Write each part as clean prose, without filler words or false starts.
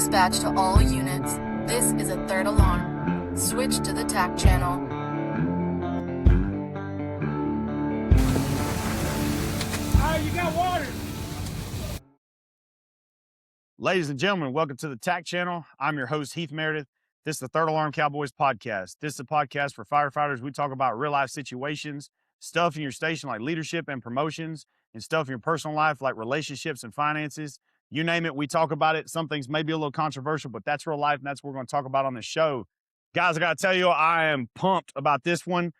Dispatch to all units. This is a third alarm. Switch to the TAC channel. You got water. Ladies and gentlemen, welcome to the TAC channel. I'm your host, Heath Meredith. This is the Third Alarm Cowboys podcast. This is a podcast for firefighters. We talk about real life situations, stuff in your station like leadership and promotions, and stuff in your personal life like relationships and finances. You name it, we talk about it. Some things may be a little controversial, but that's real life, and that's what we're going to talk about on this show. Guys, I got to tell you, I am pumped about this one.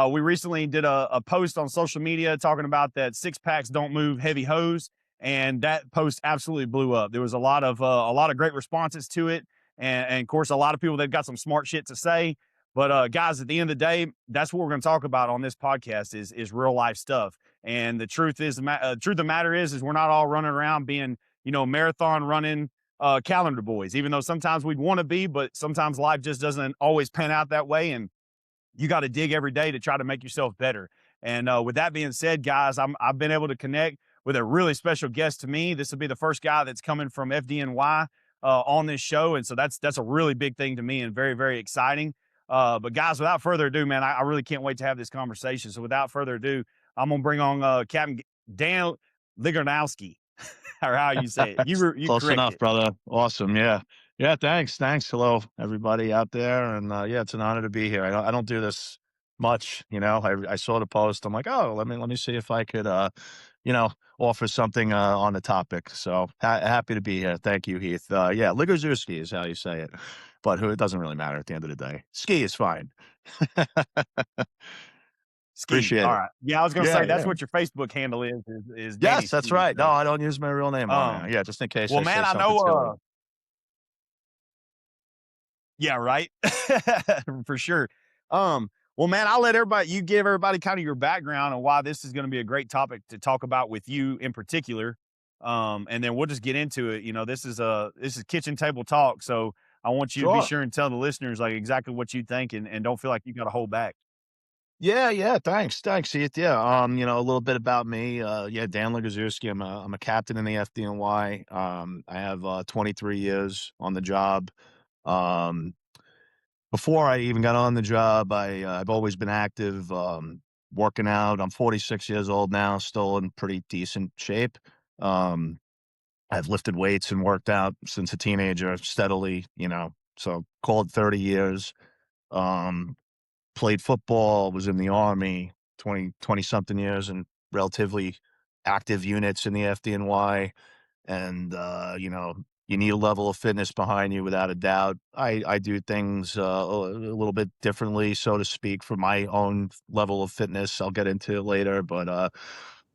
We recently did a post on social media talking about that six-packs don't move heavy hose, and that post absolutely blew up. There was a lot of great responses to it, and of course, a lot of people that got some smart shit to say. But guys, at the end of the day, that's what we're going to talk about on this podcast is real life stuff. And the truth is, truth of the matter is we're not all running around being, marathon running calendar boys, even though sometimes we'd want to be, but sometimes life just doesn't always pan out that way. And you got to dig every day to try to make yourself better. And with that being said, guys, I've been able to connect with a really special guest to me. This will be the first guy that's coming from FDNY on this show. And so that's a really big thing to me and very, very exciting. But guys, without further ado, man, I really can't wait to have this conversation. So without further ado, I'm going to bring on Captain Dan Ski, or how you say it. You Close enough, it. brother. Awesome. Yeah. Thanks. Hello, everybody out there. And it's an honor to be here. I don't do this much. I saw the post. I'm like, oh, let me see if I could, offer something on the topic. So happy to be here. Thank you, Heath. Ligazurski is how you say it, but it doesn't really matter at the end of the day. Ski is fine. Ski. Appreciate All it. right. Yeah, I was going to say that's what your Facebook handle is yes, Danny that's Ski, right. so. No, I don't use my real name on there. Yeah, just in case. Well, man, I know. Yeah, right. For sure. Well, man, I'll let you give everybody kind of your background and why this is going to be a great topic to talk about with you in particular. And then we'll just get into it. This is kitchen table talk. So I want you to be sure and tell the listeners like exactly what you think and don't feel like you got to hold back. Yeah. Thanks, Heath. Yeah. A little bit about me. Dan Ligazurski. I'm a captain in the FDNY. I have 23 years on the job. Before I even got on the job, I've always been active, working out. I'm 46 years old now, still in pretty decent shape. I've lifted weights and worked out since a teenager steadily, so call it 30 years. Played football, was in the Army, 20 something years in relatively active units in the FDNY. And, you need a level of fitness behind you without a doubt. I do things a little bit differently, so to speak, for my own level of fitness. I'll get into it later, but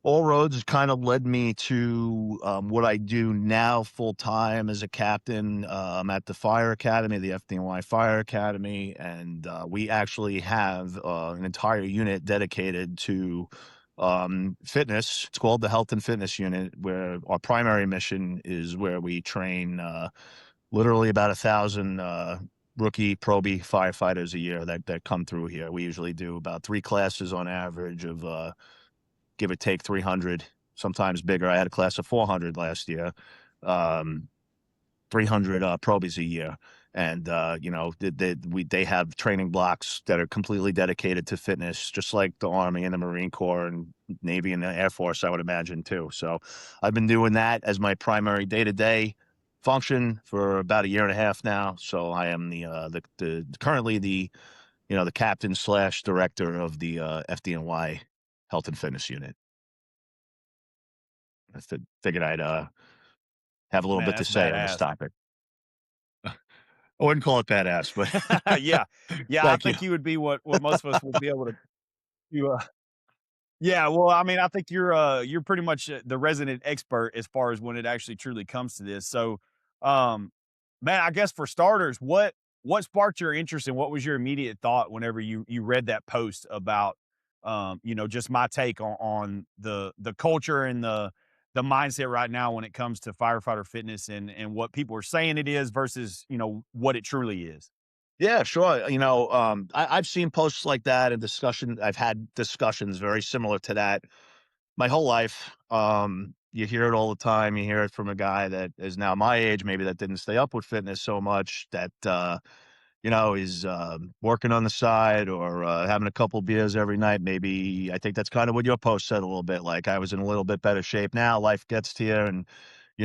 all roads kind of led me to what I do now full time as a captain. I'm at the Fire Academy, the FDNY Fire Academy, and we actually have an entire unit dedicated to fitness. It's called the Health and Fitness Unit, where our primary mission is where we train literally about 1,000 rookie probie firefighters a year that come through here. We usually do about 3 classes on average of give or take 300, sometimes bigger. I had a class of 400 last year, 300 probies a year. And, they have training blocks that are completely dedicated to fitness, just like the Army and the Marine Corps and Navy and the Air Force, I would imagine, too. So I've been doing that as my primary day-to-day function for about a year and a half now. So I am currently the captain / director of the FDNY Health and Fitness Unit. I figured I'd have a little bit to say on this topic. I wouldn't call it badass, but yeah. I think you would be what most of us would be able to do. Yeah, well, I mean, I think you're pretty much the resident expert as far as when it actually truly comes to this. So, man, I guess for starters, what sparked your interest and what was your immediate thought whenever you read that post about, just my take on the culture and the mindset right now when it comes to firefighter fitness and what people are saying it is versus, what it truly is. Yeah, sure. I've seen posts like that and discussion. I've had discussions very similar to that my whole life. you hear it all the time. You hear it from a guy that is now my age, maybe that didn't stay up with fitness so much that, is working on the side or having a couple beers every night. Maybe I think that's kind of what your post said a little bit. Like I was in a little bit better shape now. Life gets to you, and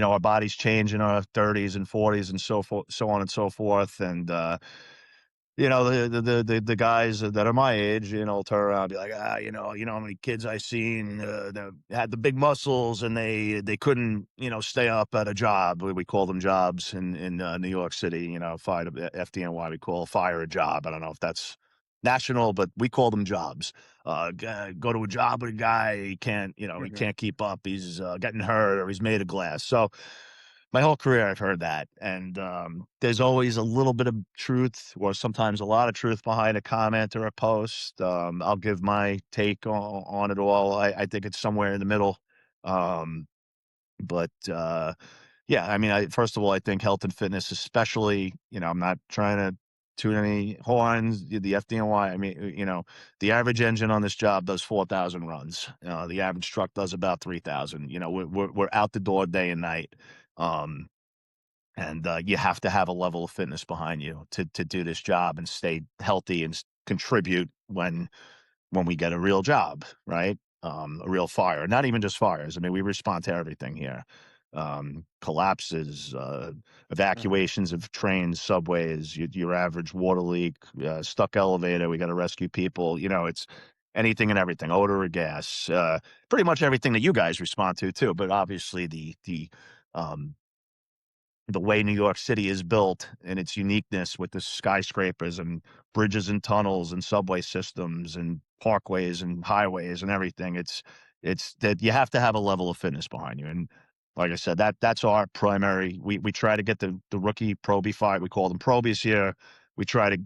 our bodies change in our 30s and 40s and so on and so forth. And the guys that are my age, turn around and be like, how many kids I seen that had the big muscles and they couldn't, stay up at a job. We call them jobs in New York City. Fire FDNY, we call fire a job. I don't know if that's national, but we call them jobs. Go to a job with a guy, he can't, he can't keep up. He's getting hurt or he's made of glass. So my whole career, I've heard that, and there's always a little bit of truth, or sometimes a lot of truth behind a comment or a post. I'll give my take on it all. I think it's somewhere in the middle, um, but yeah, I mean, first of all, I think health and fitness, especially, I'm not trying to toot any horns. The FDNY, I mean, the average engine on this job does 4,000 runs. The average truck does about 3,000. We're out the door day and night. Um, and you have to have a level of fitness behind you to do this job and stay healthy and contribute when we get a real job, right? A real fire, not even just fires. I mean, we respond to everything here. Collapses, evacuations of trains, subways, your average water leak, stuck elevator. We got to rescue people. It's anything and everything, odor of gas, pretty much everything that you guys respond to too. But obviously um, the way New York City is built and its uniqueness with the skyscrapers and bridges and tunnels and subway systems and parkways and highways and everything. It's that you have to have a level of fitness behind you. And like I said, that's our primary. We try to get the rookie probie fight. We call them probies here. We try to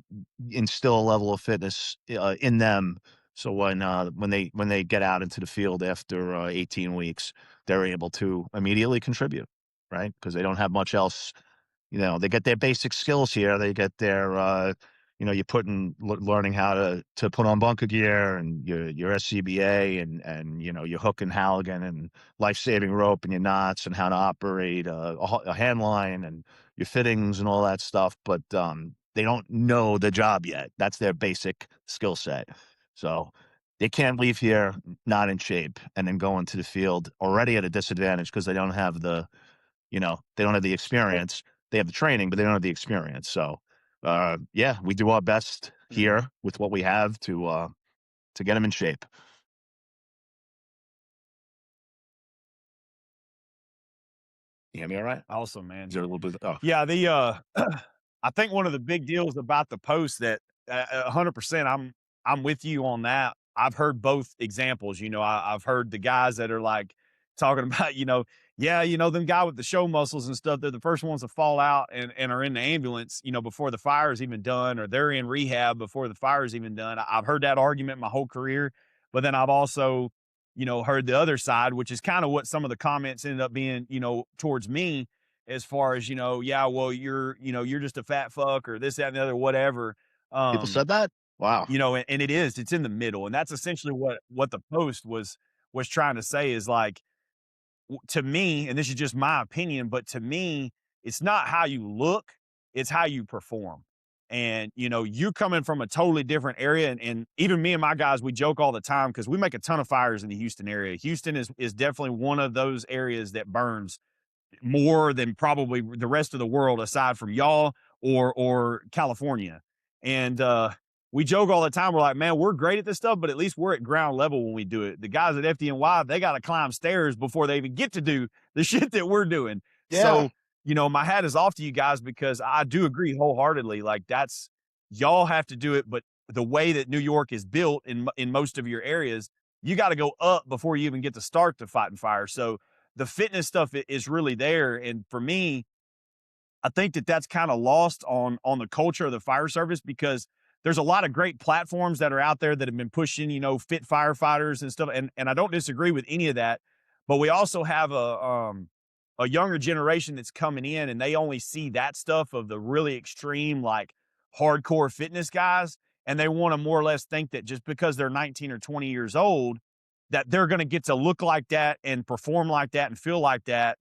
instill a level of fitness in them. So when they get out into the field after 18 weeks, they're able to immediately contribute, right? Because they don't have much else. They get their basic skills here. They get their, you learning how to put on bunker gear and your SCBA and your hook and Halligan and life saving rope and your knots and how to operate a hand line and your fittings and all that stuff. But they don't know the job yet. That's their basic skill set. So they can't leave here not in shape and then go into the field already at a disadvantage because they don't have the experience. They have the training, but they don't have the experience. So, yeah, we do our best here with what we have to get them in shape. You hear me all right? Awesome, man. Is there a little bit? Oh, Yeah, I think one of the big deals about the post that 100% I'm with you on that. I've heard both examples. I've heard the guys that are like talking about, yeah, them guy with the show muscles and stuff. They're the first ones to fall out and are in the ambulance, before the fire's even done, or they're in rehab before the fire's even done. I've heard that argument my whole career, but then I've also, heard the other side, which is kind of what some of the comments ended up being, towards me, as far as, yeah, well, you're just a fat fuck or this, that, and the other, whatever. people said that? Wow. And it's in the middle. And that's essentially what the post was trying to say is like, to me, and this is just my opinion, but to me, it's not how you look, it's how you perform. And, you coming from a totally different area. And even me and my guys, we joke all the time because we make a ton of fires in the Houston area. Houston is definitely one of those areas that burns more than probably the rest of the world aside from y'all or California. And we joke all the time. We're like, man, we're great at this stuff, but at least we're at ground level when we do it. The guys at FDNY, they got to climb stairs before they even get to do the shit that we're doing. Yeah. So, my hat is off to you guys because I do agree wholeheartedly. Like y'all have to do it, but the way that New York is built in most of your areas, you got to go up before you even get to start to fighting fire. So the fitness stuff is really there. And for me, I think that's kind of lost on the culture of the fire service because there's a lot of great platforms that are out there that have been pushing, fit firefighters and stuff. And I don't disagree with any of that, but we also have a younger generation that's coming in and they only see that stuff of the really extreme, like hardcore fitness guys. And they want to more or less think that just because they're 19 or 20 years old, that they're going to get to look like that and perform like that and feel like that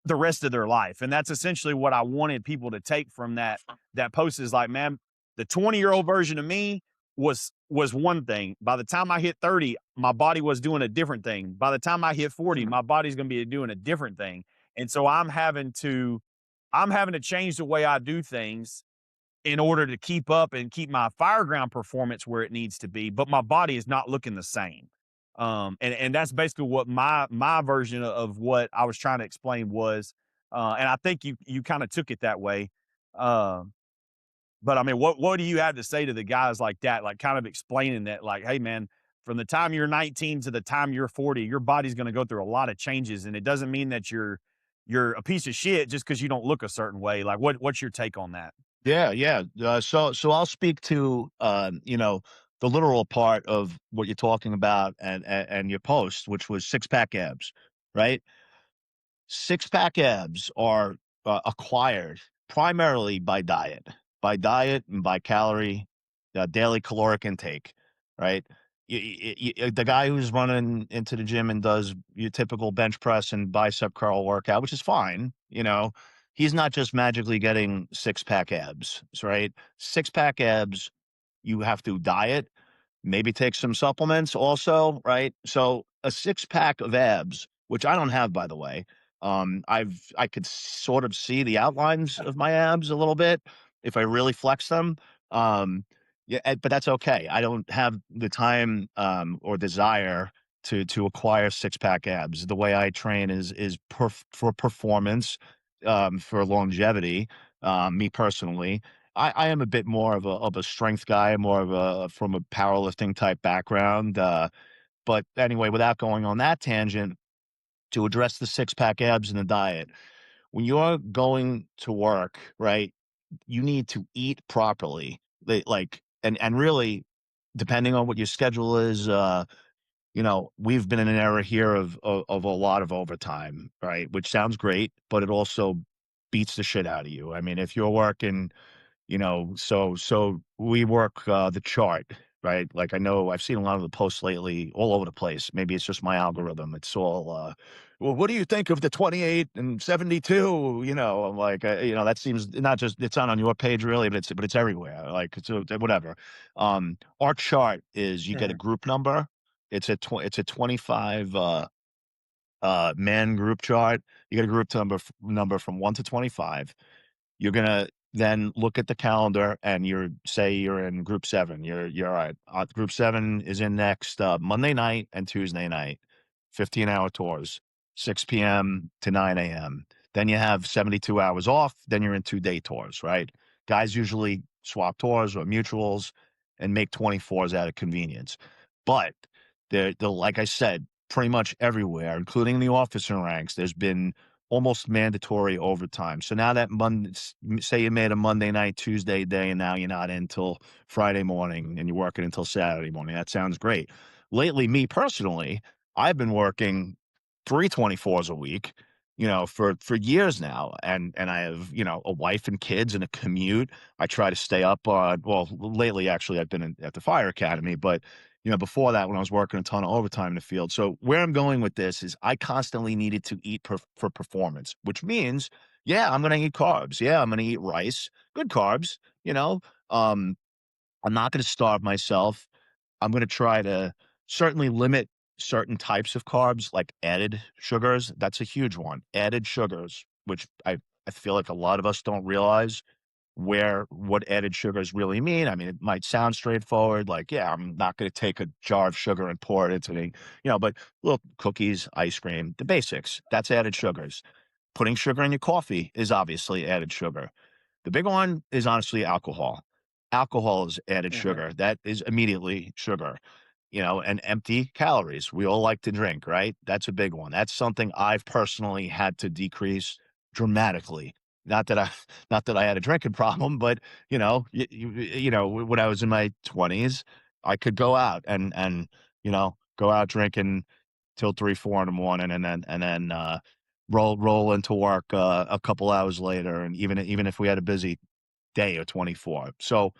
the rest of their life. And that's essentially what I wanted people to take from that post is like, man, the 20-year-old version of me was one thing. By the time I hit 30, my body was doing a different thing. By the time I hit 40, my body's going to be doing a different thing. And so I'm having to change the way I do things in order to keep up and keep my fireground performance where it needs to be, but my body is not looking the same. And that's basically what my version of what I was trying to explain was. And I think you kind of took it that way. But I mean, what do you have to say to the guys like that? Like kind of explaining that, like, hey man, from the time you're 19 to the time you're 40, your body's going to go through a lot of changes, and it doesn't mean that you're a piece of shit just because you don't look a certain way. Like, what's your take on that? Yeah, yeah. So I'll speak to the literal part of what you're talking about and your post, which was six pack abs, right? Six pack abs are acquired primarily by diet and by calorie, daily caloric intake, right? The guy who's running into the gym and does your typical bench press and bicep curl workout, which is fine, he's not just magically getting six pack abs, right? Six pack abs, you have to diet, maybe take some supplements also, right? So a six pack of abs, which I don't have, by the way. I could sort of see the outlines of my abs a little bit if I really flex them. Yeah, but that's okay. I don't have the time or desire to acquire six pack abs. The way I train is for performance, for longevity. Me personally, I am a bit more of a strength guy, more of from a powerlifting type background. But anyway, without going on that tangent, to address the six pack abs and the diet, when you're going to work, right, you need to eat properly. And really, depending on what your schedule is, we've been in an era here of a lot of overtime, right? Which sounds great, but it also beats the shit out of you. I mean, if you're working, so we work the chart, right? Like I know I've seen a lot of the posts lately all over the place. Maybe it's just my algorithm. It's all well, what do you think of the 28 and 72? I'm like, that seems not just it's not on your page really, but it's everywhere. Like it's whatever. Our chart is you get a group number. It's a 25 man group chart. You get a group number from 1 to 25. You're gonna then look at the calendar and you're in group 7. You're all right. Group 7 is in next Monday night and Tuesday night, 15-hour tours, 6 p.m. to 9 a.m. Then you have 72 hours off. Then you're in 2-day tours, right? Guys usually swap tours or mutuals and make 24s out of convenience. But they're like I said, pretty much everywhere, including the officer ranks, there's been almost mandatory overtime. So now that say you made a Monday night, Tuesday day, and now you're not in until Friday morning and you're working until Saturday morning. That sounds great. Lately, me personally, I've been working 3 24s a week, for years now. And I have, a wife and kids and a commute. I try to stay up on, well, lately, actually, I've been at the fire academy, but before that, when I was working a ton of overtime in the field. So where I'm going with this is I constantly needed to eat for performance, which means, yeah, I'm going to eat carbs. Yeah, I'm going to eat rice, good carbs, I'm not going to starve myself. I'm going to try to certainly limit certain types of carbs, like added sugars. That's a huge one. Added sugars, which I feel like a lot of us don't realize what added sugars really mean. I mean, it might sound straightforward, like, yeah, I'm not going to take a jar of sugar and pour it into me, but little cookies, ice cream, the basics, that's added sugars. Putting sugar in your coffee is obviously added sugar. The big one is honestly alcohol. Alcohol is added sugar. That is immediately sugar, and empty calories. We all like to drink, right? That's a big one. That's something I've personally had to decrease dramatically. Not that I, not that I had a drinking problem, but when I was in my 20s, I could go out and go out drinking till 3 4 in the morning, and then roll into work a couple hours later, and even if we had a busy day or 24. So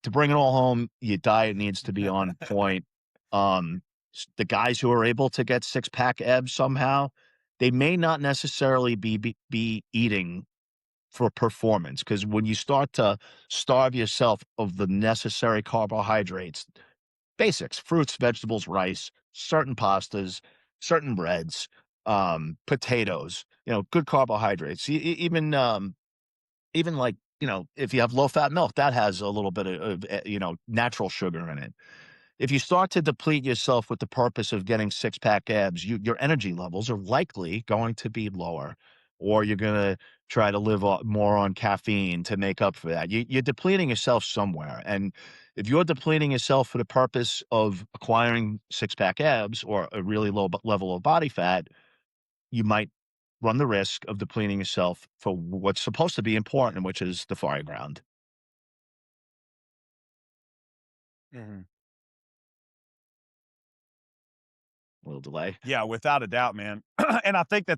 to bring it all home, your diet needs to be on point. The guys who are able to get six-pack abs somehow, they may not necessarily be eating for performance, because when you start to starve yourself of the necessary carbohydrates, basics, fruits, vegetables, rice, certain pastas, certain breads, potatoes, good carbohydrates. Even like, if you have low fat milk, that has a little bit of natural sugar in it. If you start to deplete yourself with the purpose of getting six-pack abs, your energy levels are likely going to be lower, or you're going to try to live more on caffeine to make up for that. You're depleting yourself somewhere. And if you're depleting yourself for the purpose of acquiring six-pack abs or a really low level of body fat, you might run the risk of depleting yourself for what's supposed to be important, which is the fire ground. Mhm. A little delay. Yeah, without a doubt, man. And I think that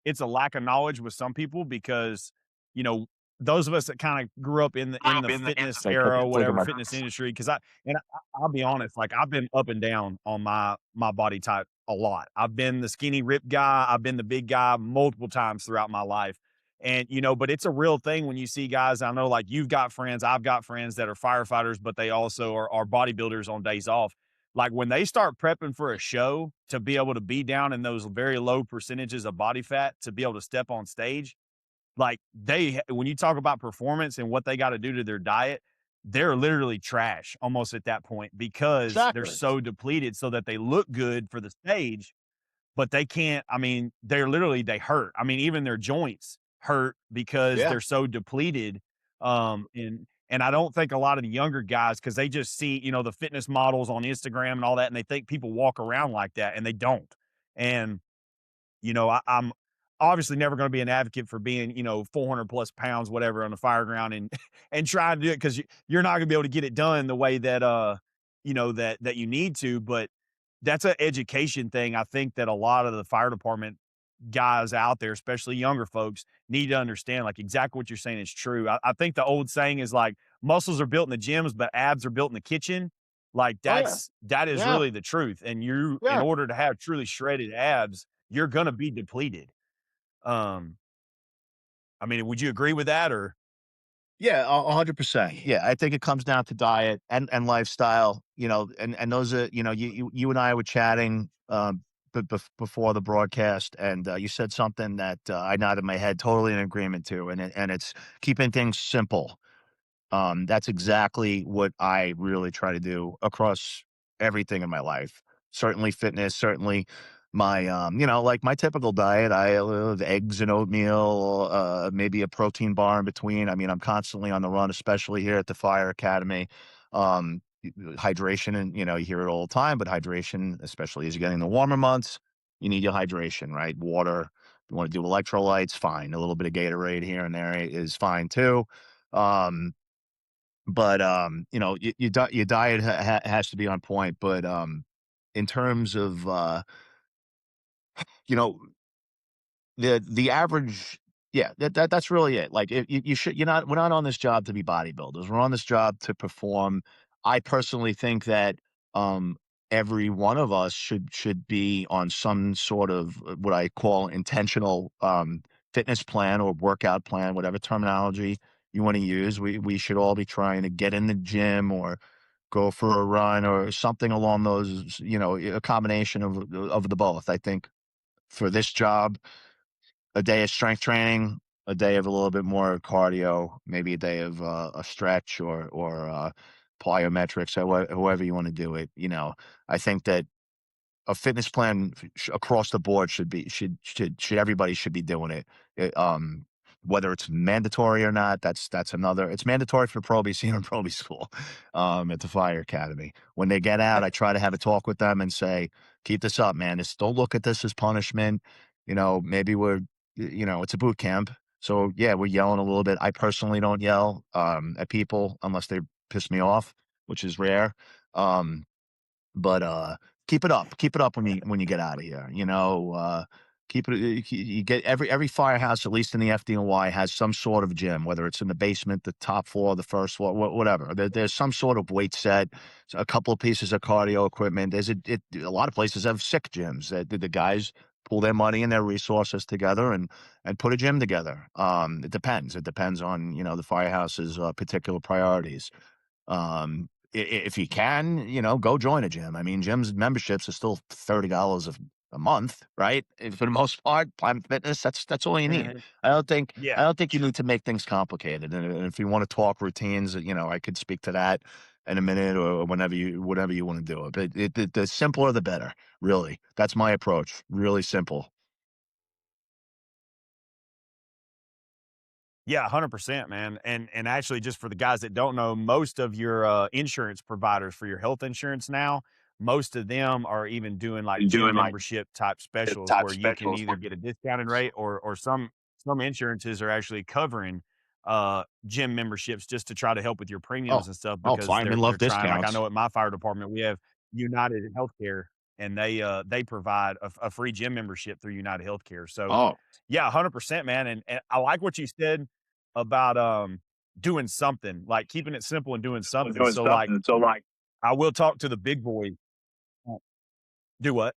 it's a lack of knowledge with some people because, you know, those of us that kind of grew up in the fitness Like, era, or look at whatever, my fitness industry. Because I'll be honest, like I've been up and down on my body type a lot. I've been the skinny ripped guy. I've been the big guy multiple times throughout my life. And but it's a real thing when you see guys. I know, like you've got friends, I've got friends that are firefighters, but they also are bodybuilders on days off. Like when they start prepping for a show to be able to be down in those very low percentages of body fat to be able to step on stage, like when you talk about performance and what they got to do to their diet, they're literally trash almost at that point because they're exactly. so depleted so that they look good for the stage, but they can't. I mean, they hurt. I mean, even their joints hurt because Yeah. they're so depleted. And I don't think a lot of the younger guys, because they just see, the fitness models on Instagram and all that, and they think people walk around like that, and they don't. And I'm obviously never going to be an advocate for being, 400 plus pounds, whatever, on the fire ground and and trying to do it because you're not going to be able to get it done the way that that you need to. But that's an education thing. I think that a lot of the fire department guys out there, especially younger folks, need to understand, like, exactly what you're saying is true. I think the old saying is like muscles are built in the gyms, but abs are built in the kitchen. Like Oh yeah. that is Yeah. really the truth. And in Yeah. order to have truly shredded abs, you're gonna be depleted. Um, I mean, would you agree with that or? Yeah, 100%. Yeah, I think it comes down to diet and lifestyle, and those are, you and I were chatting, before the broadcast, and you said something that I nodded my head, totally in agreement to, and it's keeping things simple. That's exactly what I really try to do across everything in my life. Certainly fitness, certainly my, like my typical diet. I love eggs and oatmeal, maybe a protein bar in between. I mean, I'm constantly on the run, especially here at the Fire Academy. Hydration, and you hear it all the time, but hydration, especially as you get in the warmer months, you need your hydration, right? Water. You want to do electrolytes, fine. A little bit of Gatorade here and there is fine too. Um, but, your diet has to be on point, but, in terms of, you know, the average, yeah, that's really it. Like, you should we're not on this job to be bodybuilders. We're on this job to perform. I personally think that, um, every one of us should be on some sort of, what I call intentional, fitness plan or workout plan, whatever terminology you wanna use. We should all be trying to get in the gym or go for a run or something along those, a combination of the both. I think for this job, a day of strength training, a day of a little bit more cardio, maybe a day of a stretch or plyometrics, however you want to do it. I think that a fitness plan across the board should everybody should be doing it. Whether it's mandatory or not, that's another. It's mandatory for probies here in probie school, at the Fire Academy. When they get out, I try to have a talk with them and say, "Keep this up, man. Don't look at this as punishment. Maybe it's a boot camp. So yeah, we're yelling a little bit. I personally don't yell at people unless they piss me off, which is rare. Um, but keep it up when you get out of here. Keep it. You get every firehouse, at least in the FDNY, has some sort of gym, whether it's in the basement, the top floor, the first floor, whatever. There's some sort of weight set, a couple of pieces of cardio equipment. A lot of places have sick gyms that the guys pull their money and their resources together and put a gym together. It depends. It depends on the firehouse's particular priorities. If you can, go join a gym. I mean, gyms memberships are still $30 a month, right? And for the most part, Planet Fitness, that's all you need. Mhm. I Yeah. don't think you need to make things complicated. And if you want to talk routines, I could speak to that in a minute or whatever you want to do. But the simpler the better, really. That's my approach. Really simple. Yeah, 100%, man. And actually, just for the guys that don't know, most of your insurance providers for your health insurance now, most of them are even doing like gym Doing like membership type specials type where you can specials. either get a discounted rate or some insurances are actually covering gym memberships just to try to help with your Oh, premiums and stuff oh, because firemen they're love trying. Like I discounts. know at my fire department we have United Healthcare and they provide a free gym membership through United Healthcare. So Oh, yeah, 100%, man. And I like what you said about doing something, like keeping it simple and doing something. doing So like something. So like, I will talk to the big boys. Uh, Do what?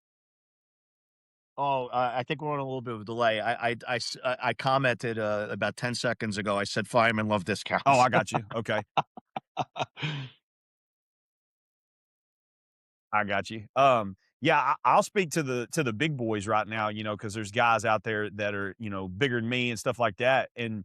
oh, I think we're on a little bit of a delay. I commented about 10 seconds ago. I said firemen love Oh, discounts. I got you. Okay. I got you. Yeah, I'll speak to the big boys right now, because there's guys out there that are, bigger than me and stuff like that. And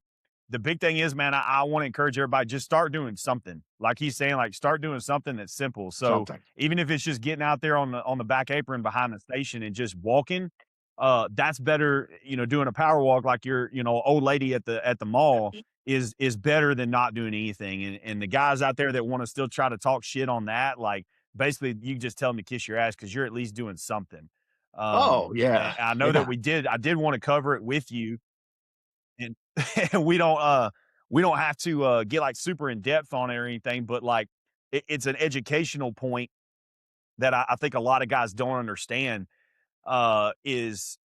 the big thing is, man, I want to encourage everybody just start doing something. Like he's saying, like start doing something that's simple. So Something. even if it's just getting out there on the back apron behind the station and just walking, that's better. Doing a power walk like you're, old lady at the mall is better than not doing anything. And the guys out there that want to still try to talk shit on that, like basically you just tell them to kiss your ass because you're at least doing something. Oh, And yeah. I know that Yeah. I did want to cover it with you, and and we don't have to get like super in depth on it or anything, but like it's an educational point that I think a lot of guys don't understand is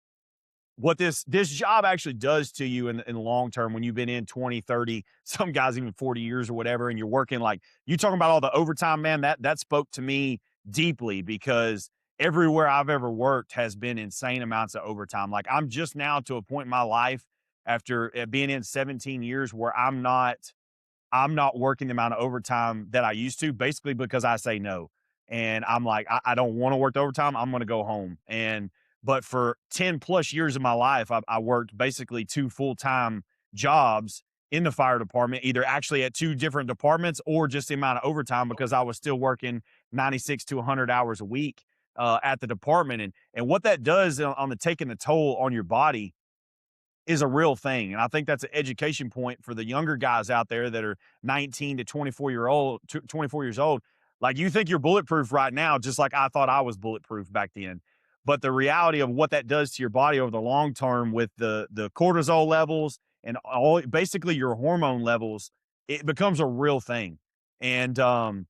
what this job actually does to you in the long term when you've been in 20, 30, some guys even 40 years or whatever, and you're working like you talking about all the overtime, man, that spoke to me deeply because everywhere I've ever worked has been insane amounts of overtime. Like I'm just now to a point in my life after being in 17 years where I'm not working the amount of overtime that I used to, basically because I say no. And I'm like, I don't want to work the overtime. I'm going to go home. But for 10 plus years of my life, I worked basically two full time jobs in the fire department, either actually at two different departments or just the amount of overtime because I was still working 96 to 100 hours a week at the department. And what that does on the taking the toll on your body is a real thing. And I think that's an education point for the younger guys out there that are 19 to 24 years old. Like you think you're bulletproof right now, just like I thought I was bulletproof back then. But the reality of what that does to your body over the long term with the cortisol levels and all basically your hormone levels, it becomes a real thing. And and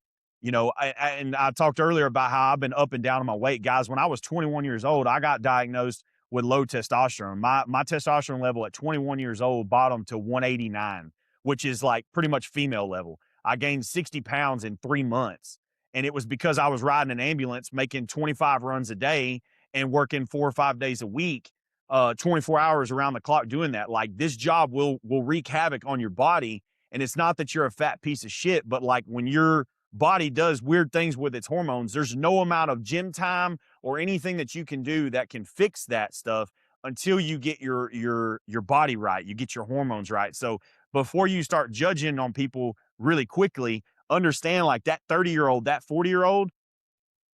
I talked earlier about how I've been up and down on my weight. Guys, when I was 21 years old, I got diagnosed with low testosterone. My testosterone level at 21 years old bottomed to 189, which is like pretty much female level. I gained 60 pounds in 3 months. And it was because I was riding an ambulance, making 25 runs a day and working 4 or 5 days a week, 24 hours around the clock doing that. Like this job will wreak havoc on your body. And it's not that you're a fat piece of shit, but like when your body does weird things with its hormones, there's no amount of gym time or anything that you can do that can fix that stuff until you get your body right, you get your hormones right. So before you start judging on people really quickly, understand like that 30-year-old, that 40-year-old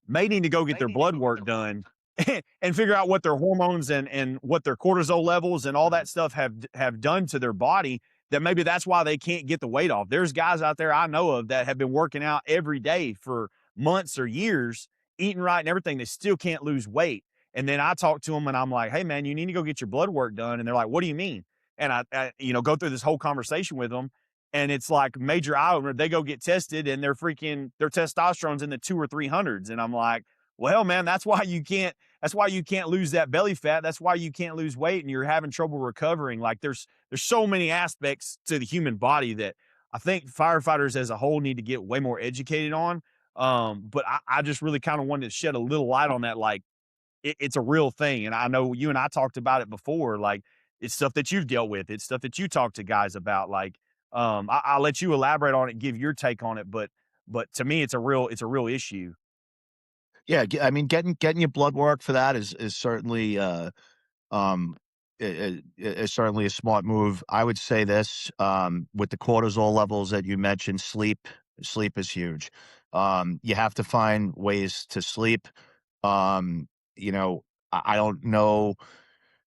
may need to go get their blood work done and figure out what their hormones and what their cortisol levels and all that stuff have done to their body, that maybe that's why they can't get the weight off. There's guys out there I know of that have been working out every day for months or years, eating right and everything. They still can't lose weight. And then I talk to them and I'm like, hey man, you need to go get your blood work done. And they're like, what do you mean? And I go through this whole conversation with them. And it's like major eye opener. They go get tested and their testosterone's in the 200 or 300s. And I'm like, well, man, that's why you can't that's why you can't lose that belly fat. That's why you can't lose weight and you're having trouble recovering. Like there's so many aspects to the human body that I think firefighters as a whole need to get way more educated on. But I just really kind of wanted to shed a little light on that. Like it's a real thing. And I know you and I talked about it before. Like it's stuff that you've dealt with. It's stuff that you talk to guys about. Like, I'll let you elaborate on it, give your take on it. But to me, it's a real issue. Yeah, I mean, getting your blood work for that is certainly um is certainly a smart move. I would say this with the cortisol levels that you mentioned, sleep is huge. You have to find ways to sleep. Um, you know, I don't know.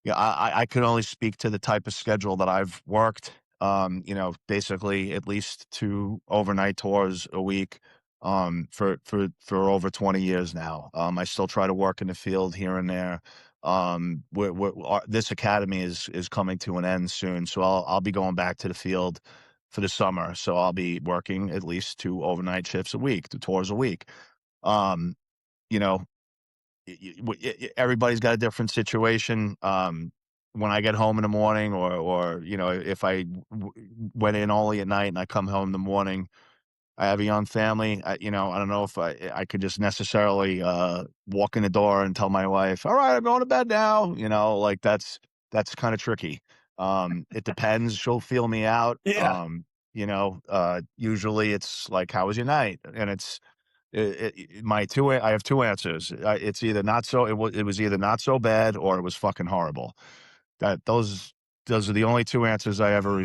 Yeah, I can only speak to the type of schedule that I've worked. Basically at least 2 overnight tours a week, for over 20 years now. I still try to work in the field here and there. This academy is coming to an end soon, so I'll be going back to the field for the summer. So I'll be working at least 2 overnight shifts a week, 2 tours a week. Um, you know, Everybody's got a different situation. When I get home in the morning, or if I went in only at night and I come home in the morning, I have a young family. I don't know if I could just necessarily walk in the door and tell my wife, "All right, I'm going to bed now." Like that's kind of tricky. It depends. She'll feel me out. Yeah. Usually it's like, "How was your night?" And my two I have 2 answers. It's either not so it was either not so bad or it was fucking horrible. That those are the only 2 answers I ever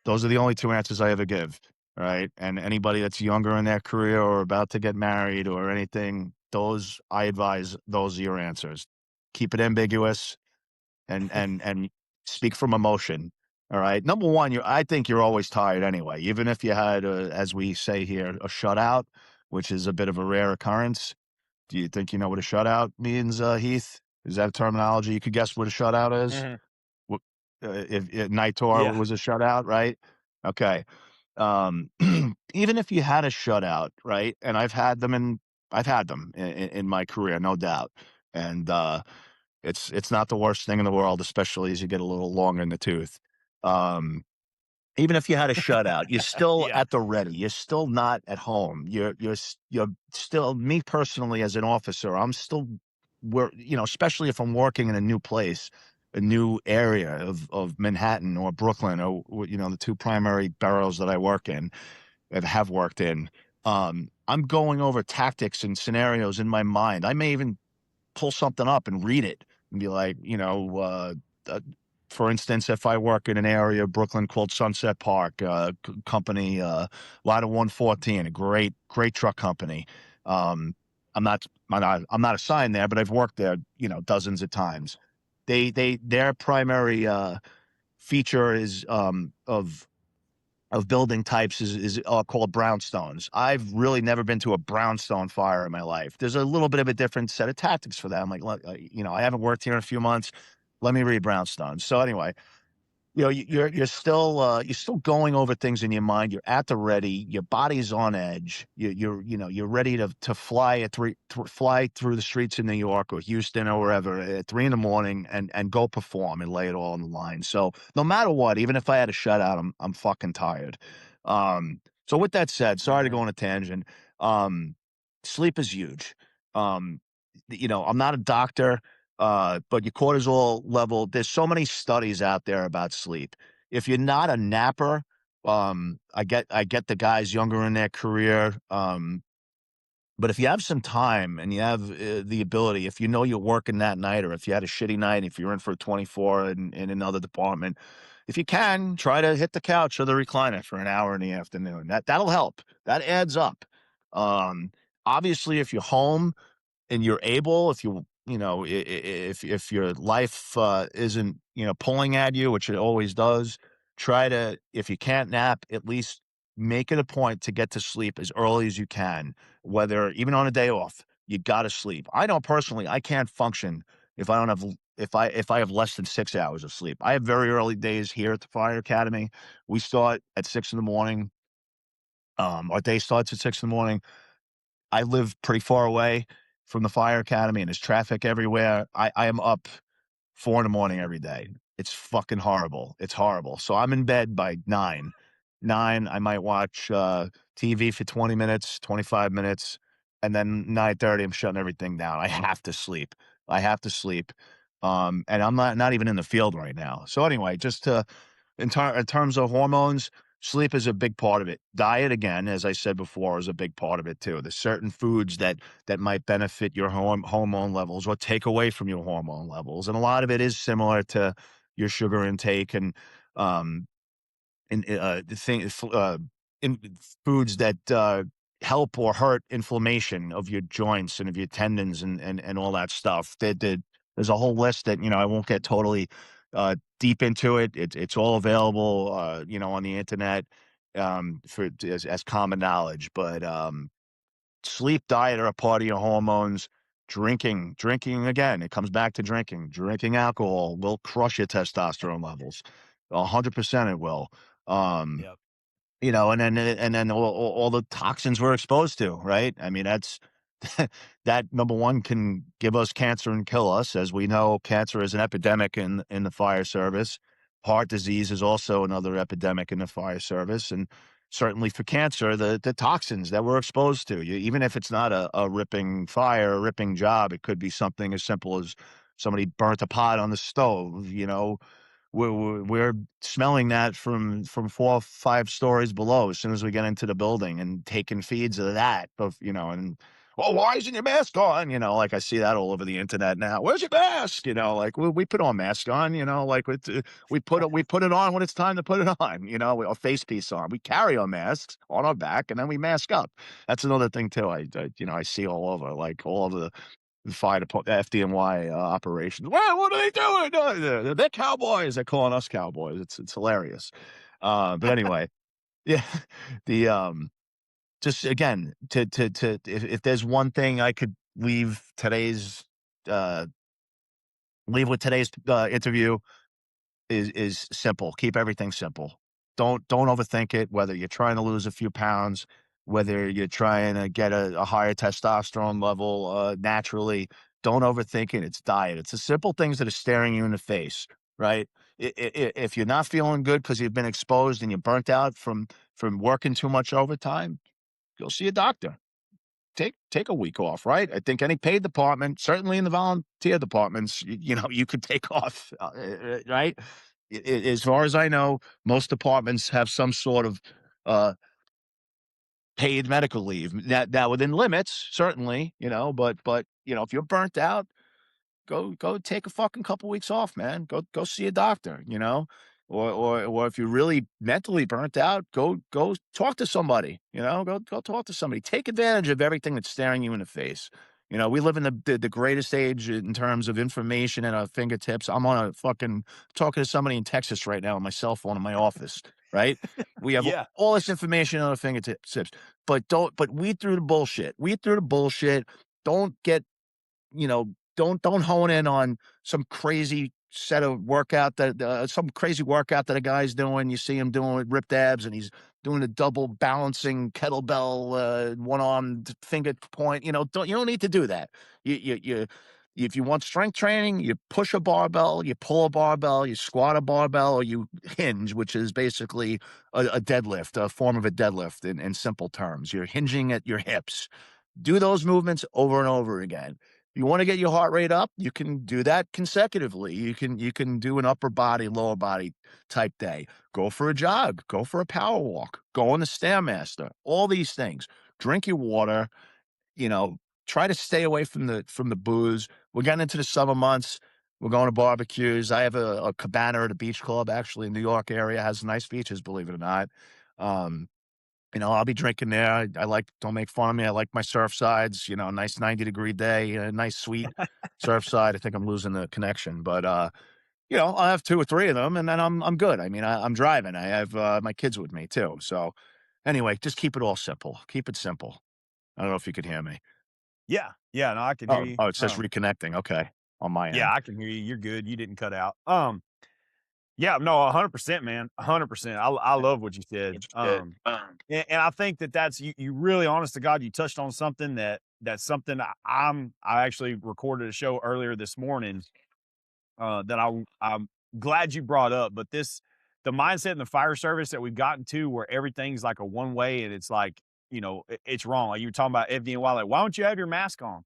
those are the only 2 answers I ever give, right? And anybody that's younger in their career or about to get married or anything, those I advise those are your answers. Keep it ambiguous and speak from emotion. All right. Number one, I think you're always tired anyway, even if you had, as we say here, a shutout, which is a bit of a rare occurrence. Do you think you know what a shutout means, Heath? Is that a terminology? You could guess what a shutout is. Mhm. Wh- if night tour Yeah. was a shutout, right? Okay. Um, Even if you had a shutout, right? And I've had them in my career, no doubt. And it's not the worst thing in the world, especially as you get a little longer in the tooth. Um, Even if you had a shutout, you're still Yeah. at the ready. You're still not at home. You're still me personally as an officer. I'm still especially if I'm working in a new place, a new area of Manhattan or Brooklyn or the 2 primary boroughs that I work in and have worked in. I'm going over tactics and scenarios in my mind. I may even pull something up and read it and be like, uh, for instance, if I work in an area of Brooklyn called Sunset Park, company, Ladder 114, a great truck company. Um, I'm not assigned there, but I've worked there, dozens of times. Their primary feature is of building types is called brownstones. I've really never been to a brownstone fire in my life. There's a little bit of a different set of tactics for that. I'm like, I haven't worked here in a few months. Let me read brownstones. So anyway, you're still going over things in your mind. You're at the ready. Your body's on edge. You're ready to fly fly through the streets of New York or Houston or wherever at 3 in the morning and go perform and lay it all on the line. So no matter what, even if I had a shutout, I'm fucking tired. So with that said, sorry to go Mhm. on a tangent. Um, Sleep is huge. I'm not a doctor. But your cortisol level, there's so many studies out there about sleep. If you're not a napper, I get the guys younger in their career. But if you have some time and you have the ability, if you know you're working that night, or if you had a shitty night, if you're in for a 24 in another department, if you can, try to hit the couch or the recliner for an hour in the afternoon. That'll help. That adds up. Um, Obviously, if you're home and you're able, if if your life isn't pulling at you, which it always does, try to, if you can't nap, at least make it a point to get to sleep as early as you can, whether even on a day off. You got to sleep. I know personally I can't function if I don't have if I have less than 6 hours of sleep. I have very early days here at the fire academy. We start at 6 in the morning. Our day starts at 6 in the morning. I live pretty far away, from the fire academy and there's traffic everywhere, I am up 4 in the morning every day. It's fucking horrible. It's horrible. So I'm in bed by 9. 9, I might watch TV for 20 minutes, 25 minutes, and then 9:30, I'm shutting everything down. I have to sleep. I have to sleep. And I'm not even in the field right now. So anyway, just to in terms of hormones, sleep is a big part of it. Diet, again, as I said before, is a big part of it too. There's certain foods that might benefit your hormone levels or take away from your hormone levels, and a lot of it is similar to your sugar intake um, the thing in foods that help or hurt inflammation of your joints and of your tendons and all that stuff. There's a whole list that I won't get totally deep into it. It's all available on the internet for as common knowledge. But sleep, diet are a part of your hormones. Drinking again, it comes back to drinking. Drinking alcohol will crush your testosterone levels. 100% it will. Um, Yep. and then all the toxins we're exposed to, right? I mean, that's that number one can give us cancer and kill us. As we know, cancer is an epidemic in the fire service. Heart disease is also another epidemic in the fire service, and certainly for cancer, the toxins that we're exposed to. Even if it's not a ripping fire, a ripping job, it could be something as simple as somebody burnt a pot on the stove. We're smelling that from 4 or 5 stories below as soon as we get into the building and taking feeds of that, and oh, why isn't your mask on? Like I see that all over the internet now. Where's your mask? Like we put our mask on. Like we put it on when it's time to put it on. Our face piece on. We carry our masks on our back and then we mask up. That's another thing too. I see all over, like all over the fire department, FDNY operations. Well, what are they doing? They're cowboys. They're calling us cowboys. It's hilarious. But anyway, yeah. The just again to if there's one thing I could uh leave with today's interview is simple. Keep everything simple. Don't overthink it. Whether you're trying to lose a few pounds, whether you're trying to get a higher testosterone level naturally, don't overthink it. It's diet. It's the simple things that are staring you in the face, right? If you're not feeling good because you've been exposed and you're burnt out from working too much overtime, go see a doctor. Take a week off, right? I think any paid department, certainly in the volunteer departments, you could take off, right? As far as I know, most departments have some sort of uh, paid medical leave. Now within limits, certainly, but if you're burnt out, go take a fucking couple weeks off, man. Go see a doctor, or if you're really mentally burnt out, go talk to somebody, go talk to somebody. Take advantage of everything that's staring you in the face. We live in the greatest age in terms of information at our fingertips. I'm on a fucking talking to somebody in Texas right now on my cell phone in my office, right? We have Yeah. all this information on our fingertips, but weed through the bullshit. Weed through the bullshit. Don't get don't hone in on some crazy set of workout that some crazy workout that a guy's doing. You see him doing with ripped abs and he's doing a double balancing kettlebell, one arm finger point. You don't need to do that. You if you want strength training, you push a barbell, you pull a barbell, you squat a barbell, or you hinge, which is basically a deadlift, a form of a deadlift in simple terms. You're hinging at your hips. Do those movements over and over again. You want to get your heart rate up, you can do that consecutively. You can do an upper body, lower body type day. Go for a jog, go for a power walk, go on the Stairmaster, all these things. Drink your water, you know, try to stay away from the booze. We're getting into the summer months. We're going to barbecues. I have a cabana at a beach club, actually, in New York area, has nice beaches, believe it or not. Um, I'll be drinking there. Don't make fun of me. I like my surf sides, nice 90-degree day, a nice sweet surf side. I think I'm losing the connection, but, I'll have 2 or 3 of them and then I'm good. I mean, I'm driving. I have, my kids with me too. So anyway, just keep it all simple. Keep it simple. I don't know if you could hear me. Yeah. Yeah. No, I can hear Oh, you. oh, it says reconnecting. Okay. On my Yeah, end. I can hear you. You're good. You didn't cut out. Yeah, no, 100%, man. 100%. I love what you said. And I think that's you really honest to God, you touched on something that that's something I actually recorded a show earlier this morning that I'm glad you brought up. But the mindset in the fire service that we've gotten to where everything's like a one way and it's like, it's wrong. Like you were talking about FDNY, like, why don't you have your mask on?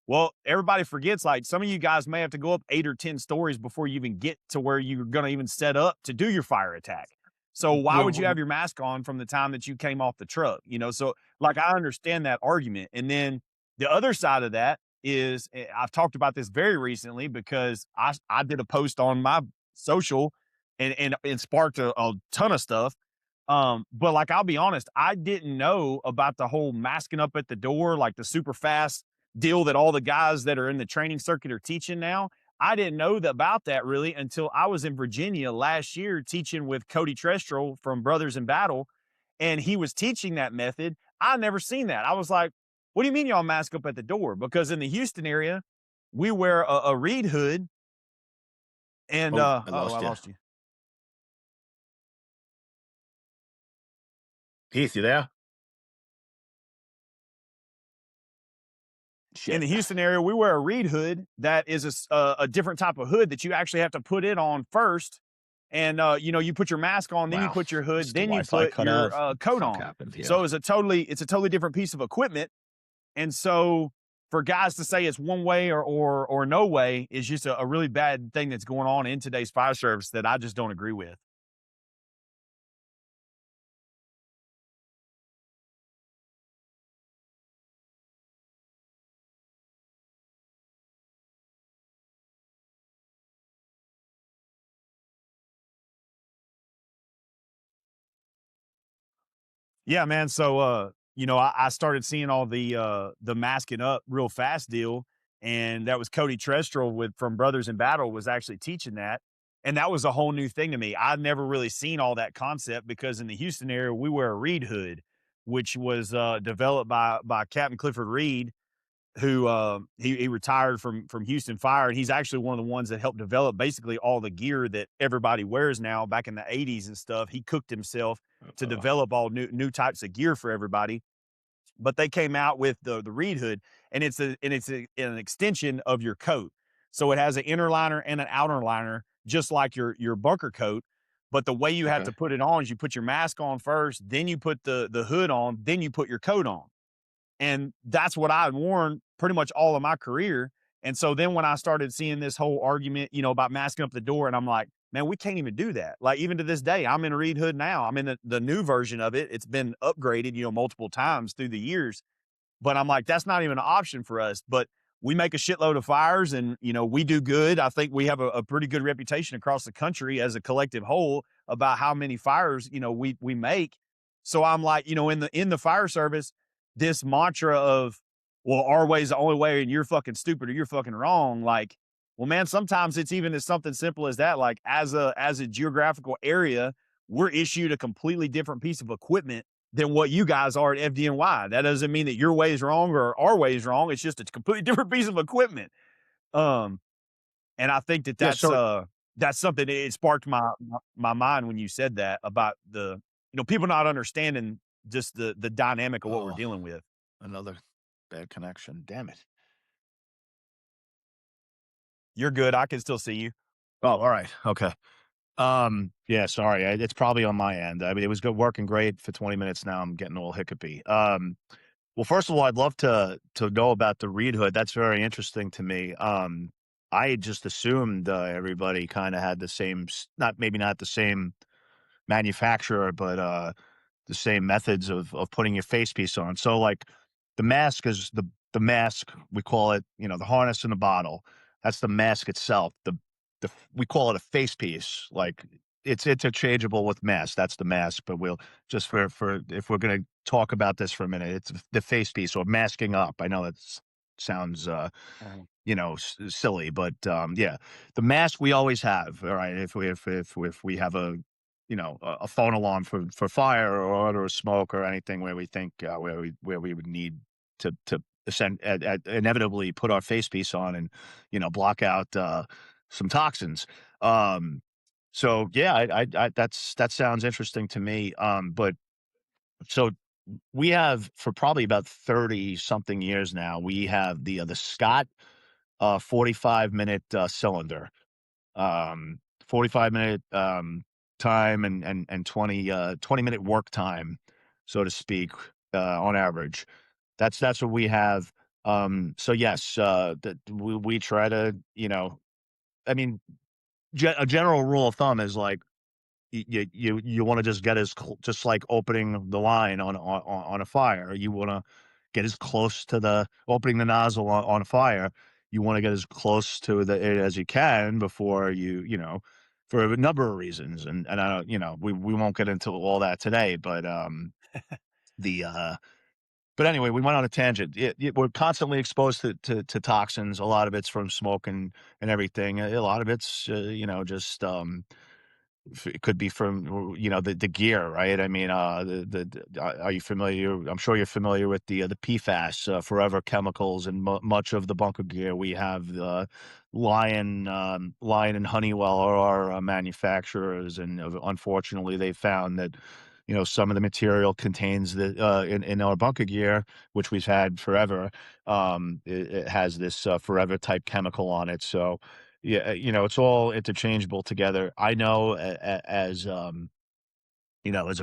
Well, everybody forgets, like, some of you guys may have to go up 8 or 10 stories before you even get to where you're gonna even set up to do your fire attack. So why would you have your mask on from the time that you came off the truck? So, like, I understand that argument. And then the other side of that is, I've talked about this very recently because I did a post on my social and sparked a ton of stuff. But, like, I'll be honest, I didn't know about the whole masking up at the door, like the super fast deal that all the guys that are in the training circuit are teaching now. I didn't know about that really until I was in Virginia last year teaching with Cody Trestrel from Brothers in Battle, and he was teaching that method. I never seen that. I was like, "What do you mean y'all mask up at the door?" Because in the Houston area, we wear a reed hood, and Oh, I oh, I lost you. lost you. Heath, you there? In Shit. the Houston area, we wear a reed hood that is a different type of hood that you actually have to put it on first. And you put your mask on, then you Wow. put your hood, Just the then you Wi-Fi put cut your out. coat Fuck on. happened here? So it's a totally different piece of equipment. And so for guys to say it's one way or no way is just a really bad thing that's going on in today's fire service that I just don't agree with. Yeah, man. So, I started seeing all the masking up real fast deal, and that was Cody Trestrel from Brothers in Battle was actually teaching that, and that was a whole new thing to me. I'd never really seen all that concept because in the Houston area we wear a reed hood, which was developed by Captain Clifford Reed, who he retired from Houston Fire, and he's actually one of the ones that helped develop basically all the gear that everybody wears now. Back in the '80s and stuff, he cooked himself to develop all new types of gear for everybody. But they came out with the reed hood, and an extension of your coat. So it has an inner liner and an outer liner, just like your bunker coat. But the way you have Okay. to put it on is you put your mask on first, then you put the hood on, then you put your coat on. And that's what I had worn pretty much all of my career. And so then when I started seeing this whole argument, about masking up the door, and I'm like, man, we can't even do that. Like, even to this day, I'm in a reed hood now. I'm in the new version of it. It's been upgraded, multiple times through the years. But I'm like, that's not even an option for us. But we make a shitload of fires and, we do good. I think we have a pretty good reputation across the country as a collective whole about how many fires, we make. So I'm like, in the fire service, this mantra of, well, our way is the only way and you're fucking stupid or you're fucking wrong. Like, well, man, sometimes it's even as something simple as that. Like, as a geographical area, we're issued a completely different piece of equipment than what you guys are at FDNY. That doesn't mean that your way is wrong or our way is wrong. It's just a completely different piece of equipment. Um, and I think that Yeah. So that's something that it sparked my mind when you said that about people not understanding just the dynamic of what we're oh, dealing with. another bad connection. Damn it. You're good. I can still see you. Oh, all right. Okay. Yeah, sorry. It's probably on my end. I mean, it was good working great for 20 minutes. Now I'm getting a little hiccupy. Well, first of all, I'd love to know about the reed hood. That's very interesting to me. I had just assumed everybody kind of had the same, maybe not the same manufacturer, but the same methods of putting your face piece on. So, like, the mask is the mask. We call it, the harness in the bottle. That's the mask itself. The we call it a face piece. Like, it's interchangeable with mask. That's the mask. But we'll just for if we're gonna talk about this for a minute, it's the face piece or masking up. I know that sounds silly, but yeah, the mask we always have. All right, if we have a phone alarm for fire or order of smoke or anything where we think where we would need to inevitably put our face piece on and block out some toxins. So yeah, that sounds interesting to me. But so we have for probably about 30 something years now, we have the Scott 45-minute cylinder. 45-minute time and 20-minute work time, so to speak, on average. That's what we have. So yes, that we try to, I mean, a general rule of thumb is like you want to just get just like opening the line on a fire. You want to get as close to the opening the nozzle on a fire. You want to get as close to it as you can before for a number of reasons. And I don't, we won't get into all that today, but the but anyway, we went on a tangent. We're constantly exposed to toxins. A lot of it's from smoke and everything. A lot of it's just it could be from the gear, right? I mean, are you familiar? I'm sure you're familiar with the PFAS, forever chemicals, and much of the bunker gear. We have the Lion and Honeywell are our manufacturers, and unfortunately, they found that some of the material contains the in our bunker gear, which we've had forever. It has this forever type chemical on it, so yeah, it's all interchangeable together. I know as a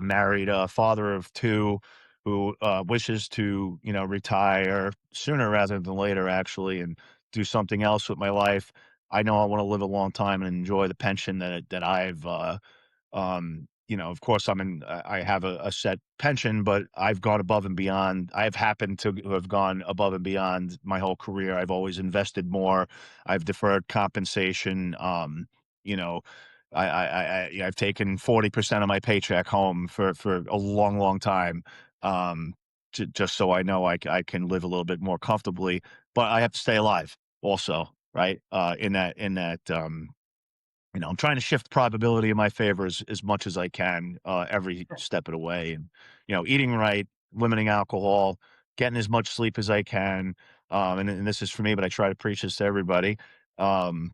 married father of two who wishes to, retire sooner rather than later, actually, and do something else with my life. I know I want to live a long time and enjoy the pension that I've of course, I have a set pension, but I've gone above and beyond. I've happened to have gone above and beyond my whole career. I've always invested more. I've deferred compensation. You know, I've taken 40% of my paycheck home for a long, long time. Um, just so I know I can live a little bit more comfortably, but I have to stay alive also, right? I'm trying to shift probability in my favor as much as I can, every step of the way. And, eating right, limiting alcohol, getting as much sleep as I can. And this is for me, but I try to preach this to everybody. Um,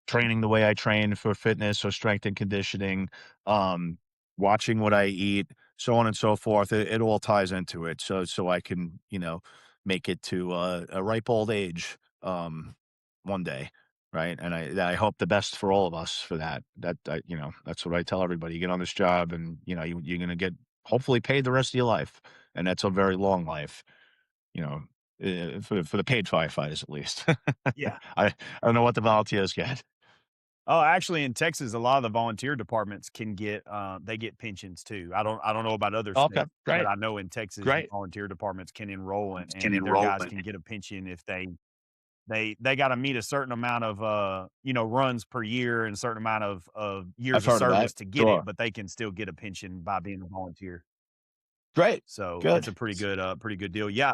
Training the way I train for fitness or strength and conditioning, um, watching what I eat, so on and so forth. It all ties into it. So I can, make it to a ripe old age, one day. Right. And I hope the best for all of us for that. That's what I tell everybody. You get on this job and, you're going to get hopefully paid the rest of your life. And that's a very long life, you know, for the paid firefighters, at least. Yeah. I don't know what the volunteers get. Oh, actually, in Texas, a lot of the volunteer departments can get they get pensions too. I don't know about other Okay, states, but great, I know in Texas, the great. volunteer departments can enroll Can and their enroll guys in. can get a pension if they got to meet a certain amount of runs per year and a certain amount of I've years of heard of that. service to get it, Sure. but they can still get a pension by being a volunteer. Great. So it's Good. a pretty good deal. Yeah.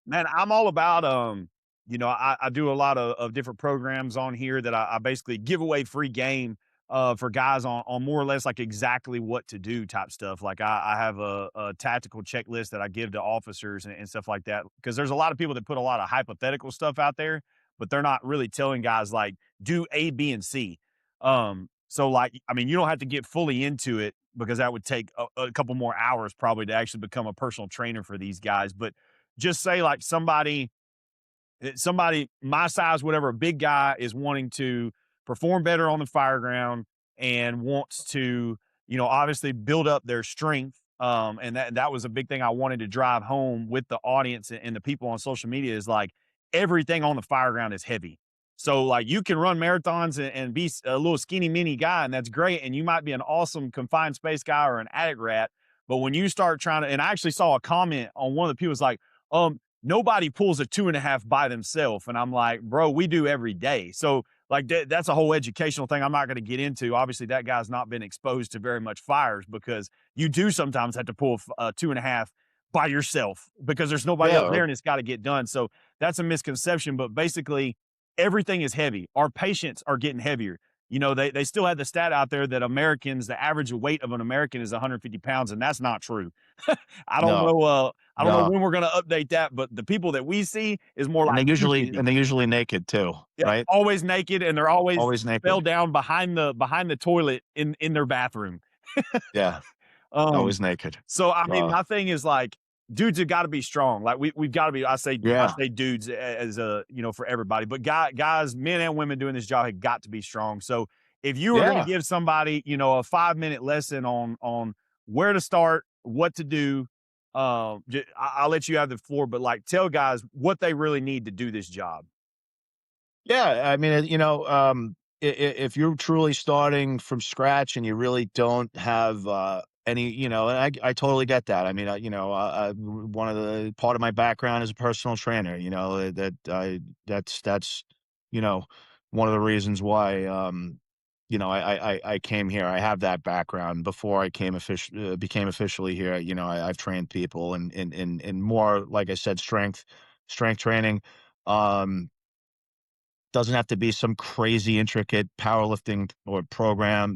Man, I'm all about, I do a lot of different programs on here that I basically give away free game for guys on more or less like exactly what to do type stuff. Like I have a tactical checklist that I give to officers and stuff like that. Cause there's a lot of people that put a lot of hypothetical stuff out there, but they're not really telling guys like do A, B, and C. So like, I mean, you don't have to get fully into it because that would take a couple more hours probably to actually become a personal trainer for these guys. But just say like somebody my size, whatever, a big guy is wanting to perform better on the fire ground and wants to, obviously build up their strength. And that was a big thing I wanted to drive home with the audience and the people on social media is like everything on the fire ground is heavy. So like you can run marathons and be a little skinny mini guy, and that's great. And you might be an awesome confined space guy or an attic rat. But when you start trying to, and I actually saw a comment on one of the people was like, nobody pulls a 2.5 by themselves. And I'm like, bro, we do every day. So like that's a whole educational thing I'm not going to get into. Obviously that guy's not been exposed to very much fires because you do sometimes have to pull a 2.5 by yourself because there's nobody else Yeah. there and it's got to get done. So that's a misconception, but basically everything is heavy. Our patients are getting heavier. They still had the stat out there that Americans, the average weight of an American is 150 pounds, and that's not true. I don't No. know. I don't know No. when we're gonna update that, but the people that we see is more And like they usually 250. and they're usually naked too, Yeah, right? always naked, and they're always Always fell naked. down behind the toilet in their bathroom. Yeah. Always naked. So I mean, Uh, my thing is like, dudes have got to be strong. Like we've got to be. I yeah, say dudes as a for everybody, but guys, men and women doing this job have got to be strong. So if you were going to yeah. give somebody a 5-minute lesson on where to start, what to do, I'll let you have the floor. But like, tell guys what they really need to do this job. Yeah, I mean, if you're truly starting from scratch and you really don't have any, and I totally get that. I mean, one of the part of my background is a personal trainer. That's you know one of the reasons why I came here. I have that background before I became officially here. I've trained people in more, like I said, strength training. Um, doesn't have to be some crazy intricate powerlifting or program.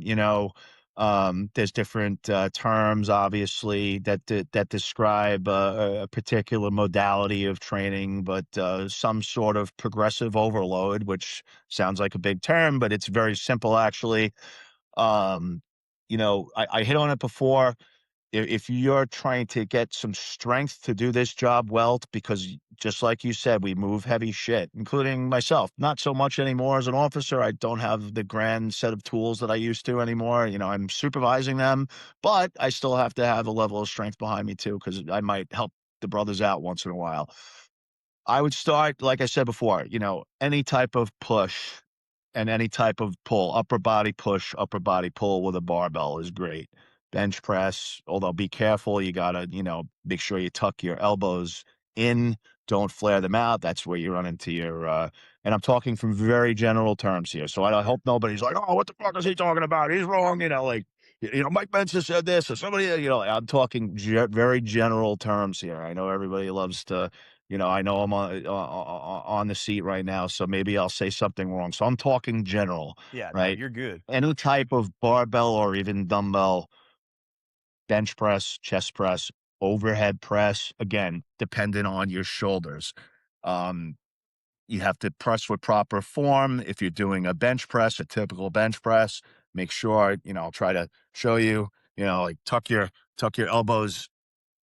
There's different terms, obviously, that describe a particular modality of training, but some sort of progressive overload, which sounds like a big term, but it's very simple, actually. Um, I hit on it before. If you're trying to get some strength to do this job well, because just like you said, we move heavy shit, including myself. Not so much anymore as an officer. I don't have the grand set of tools that I used to anymore. I'm supervising them, but I still have to have a level of strength behind me too, because I might help the brothers out once in a while. I would start, like I said before, any type of push and any type of pull, upper body push, upper body pull with a barbell is great. Bench press, although be careful, you gotta, make sure you tuck your elbows in, don't flare them out. That's where you run into and I'm talking from very general terms here. So I hope nobody's like, oh, what the fuck is he talking about? He's wrong. Mike Benson said this or somebody, I'm talking very general terms here. I know everybody loves to, I know I'm on the seat right now, so maybe I'll say something wrong. So I'm talking general, Yeah, no, right? you're good. Any type of barbell or even dumbbell, bench press, chest press, overhead press, again, dependent on your shoulders. Um, you have to press with proper form. If you're doing a bench press, a typical bench press, make sure, I'll try to show you, like tuck your elbows,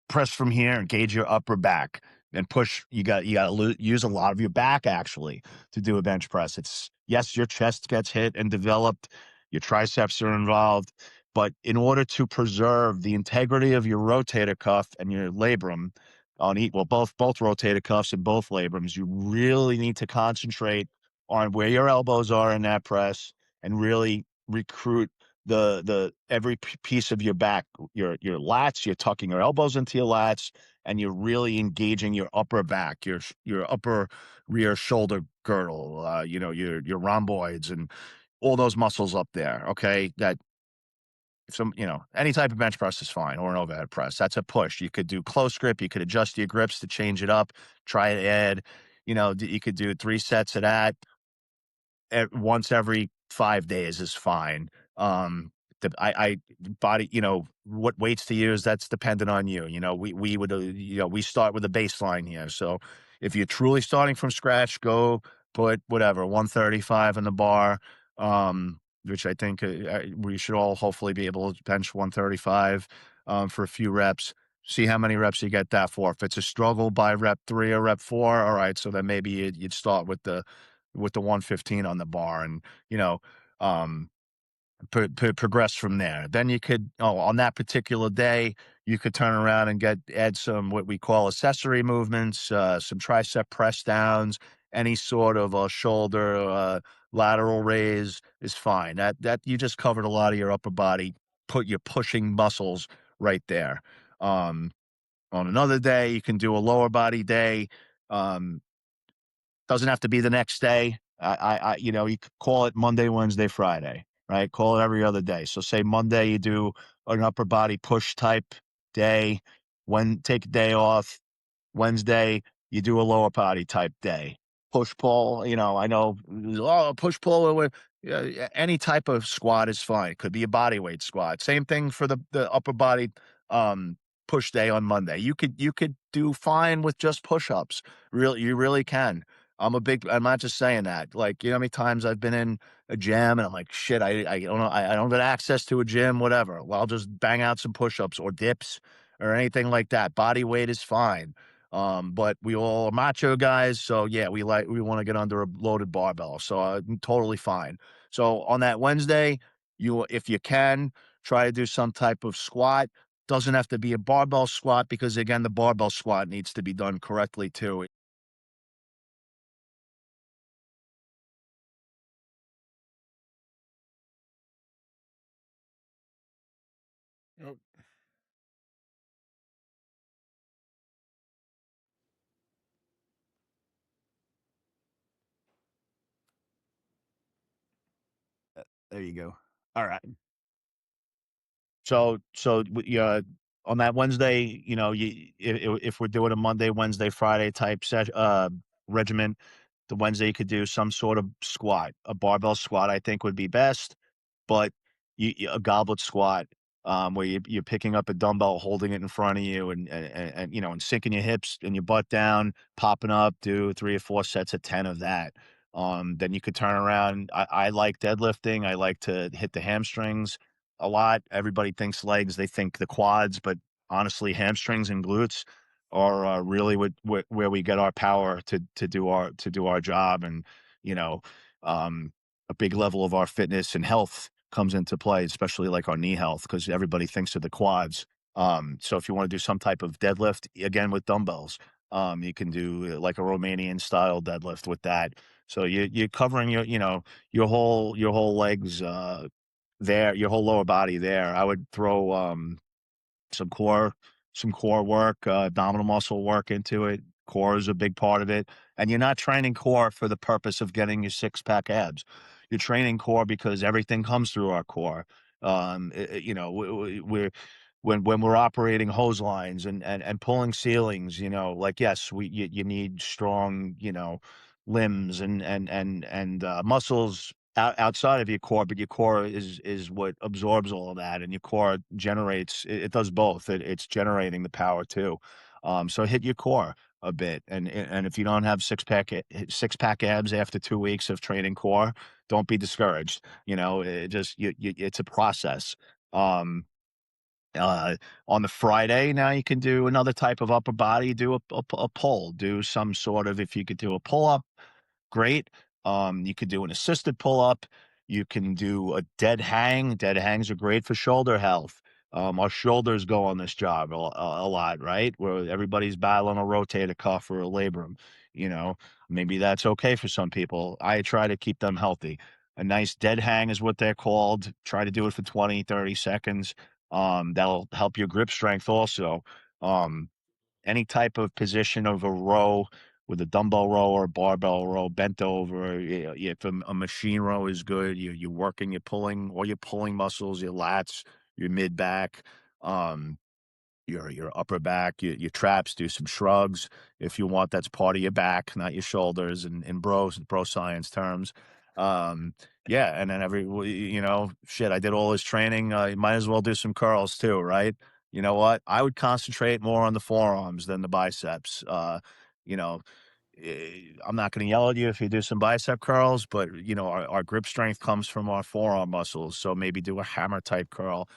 press from here, engage your upper back and push. You got to use a lot of your back actually to do a bench press. It's yes, your chest gets hit and developed, your triceps are involved, but in order to preserve the integrity of your rotator cuff and your labrum both rotator cuffs and both labrums, you really need to concentrate on where your elbows are in that press and really recruit the every piece of your back, your lats. You're tucking your elbows into your lats, and you're really engaging your upper back, your upper rear shoulder girdle, your rhomboids and all those muscles up there. Okay, that any type of bench press is fine, or an overhead press. That's a push. You could do close grip. You could adjust your grips to change it up. Try to add. You could do 3 sets of that once every 5 days is fine. I body, what weights to use, that's dependent on you. We would, we start with a baseline here. So if you're truly starting from scratch, go put whatever, 135 in the bar, which I think we should all hopefully be able to bench 135 for a few reps. See how many reps you get that for. If it's a struggle by rep 3 or rep 4, all right, so then maybe you'd start with the 115 on the bar and, um, progress from there. Then you could, on that particular day, you could turn around and add some what we call accessory movements, some tricep press downs, any sort of shoulder lateral raise is fine. That you just covered a lot of your upper body, put your pushing muscles right there. Um, on another day, you can do a lower body day. Um, doesn't have to be the next day. You could call it Monday, Wednesday, Friday, right? Call it every other day. So say Monday you do an upper body push type day. When take a day off. Wednesday you do a lower body type day. Push pull. I know. Oh, push pull with any type of squat is fine. It could be a body weight squat. Same thing for the upper body um, push day on Monday. You could do fine with just push ups. Really, you really can. I'm not just saying that. Like, you know how many times I've been in a gym and I'm like, shit, I don't know, I don't get access to a gym, whatever. Well, I'll just bang out some push-ups or dips or anything like that. Body weight is fine. But we all are macho guys, so yeah, we want to get under a loaded barbell. So totally fine. So on that Wednesday, if you can, try to do some type of squat. Doesn't have to be a barbell squat because again, the barbell squat needs to be done correctly too. Oh, there you go. All right. Yeah, on that Wednesday, you know, if we're doing a Monday, Wednesday, Friday type regimen, the Wednesday you could do some sort of squat. A barbell squat, I think, would be best, but a goblet squat, where you're picking up a dumbbell, holding it in front of you, and you know, and sinking your hips and your butt down, popping up, do 3 or 4 sets of 10 of that. Then you could turn around. I like deadlifting. I like to hit the hamstrings a lot. Everybody thinks legs, they think the quads, but honestly, hamstrings and glutes are really where we get our power to do our job, and you know, a big level of our fitness and health comes into play, especially like our knee health, because everybody thinks of the quads. So if you want to do some type of deadlift, again with dumbbells, you can do like a Romanian style deadlift with that. So you're covering your whole legs there, your whole lower body there. I would throw some core some core work, abdominal muscle work into it. Core is a big part of it. And you're not training core for the purpose of getting your six-pack abs. You're training core because everything comes through our core. You know, we're when we're operating hose lines and pulling ceilings, you know, like yes, you need strong, you know, limbs and muscles outside of your core, but your core is what absorbs all of that, and your core generates. It does both. It's generating the power too. So hit your core a bit, and if you don't have six pack abs after 2 weeks of training core, don't be discouraged. You know, it's a process. Um, on the Friday, now you can do another type of upper body. Do a pull. Do some sort of, if you could do a pull up, great. You could do an assisted pull up. You can do a dead hang. Dead hangs are great for shoulder health. Our shoulders go on this job a lot, right? Where everybody's battling a rotator cuff or a labrum. You know, maybe that's okay for some people. I try to keep them healthy. A nice dead hang is what they're called. Try to do it for 20, 30 seconds. That'll help your grip strength also. Um, any type of position of a row with a dumbbell row or a barbell row bent over. If a machine row is good, you're working, you're pulling, all your pulling muscles, your lats, your mid back. Um, your upper back, your traps, do some shrugs if you want. That's part of your back, not your shoulders. In bro science terms, um, yeah. And then shit. I did all this training. You might as well do some curls too, right? You know what? I would concentrate more on the forearms than the biceps. You know, I'm not going to yell at you if you do some bicep curls, but you know, our grip strength comes from our forearm muscles. So maybe do a hammer type curl.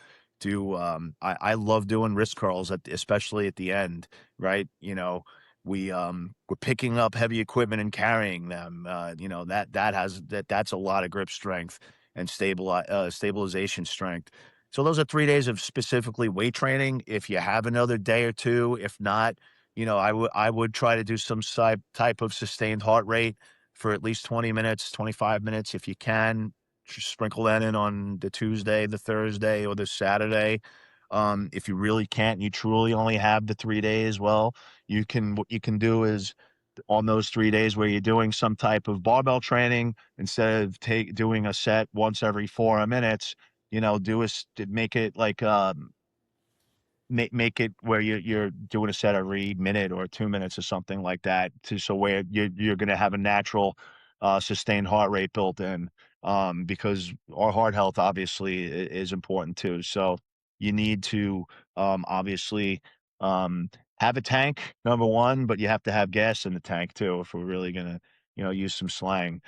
I love doing wrist curls especially at the end, right? You know, we're picking up heavy equipment and carrying them. You know, that's a lot of grip strength and stabilization strength. So those are 3 days of specifically weight training. If you have another day or two, if not, you know, I would try to do some type of sustained heart rate for at least 20 minutes, 25 minutes if you can. Just sprinkle that in on the Tuesday, the Thursday, or the Saturday. If you really can't, and you truly only have the 3 days, well, what you can do is on those 3 days where you're doing some type of barbell training, instead of doing a set once every 4 minutes, you know, make it like make it where you're doing a set every minute or 2 minutes or something like that, so where you're going to have a natural sustained heart rate built in, because our heart health obviously is important too. So you need to obviously um, have a tank, number one, but you have to have gas in the tank too if we're really going to use some slang.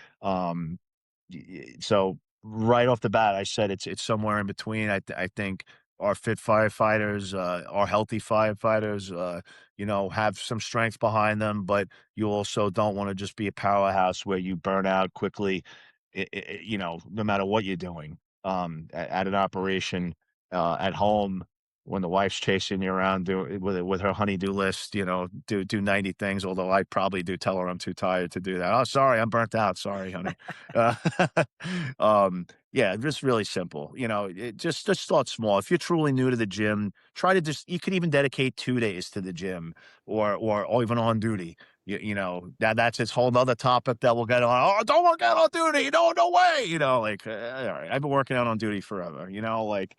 So right off the bat, I said it's somewhere in between. I think our fit firefighters, our healthy firefighters, have some strength behind them, but you also don't want to just be a powerhouse where you burn out quickly, no matter what you're doing. At an operation, at home, when the wife's chasing you around with her honey-do list, do 90 things, although I probably do tell her I'm too tired to do that. "Oh, sorry, I'm burnt out. Sorry, honey." Uh, yeah, just really simple, just start small. If you're truly new to the gym, try to you could even dedicate 2 days to the gym or even on duty. That's its whole 'nother topic that we'll get on. "Oh, don't work out on duty. No way." All right, I've been working out on duty forever, like,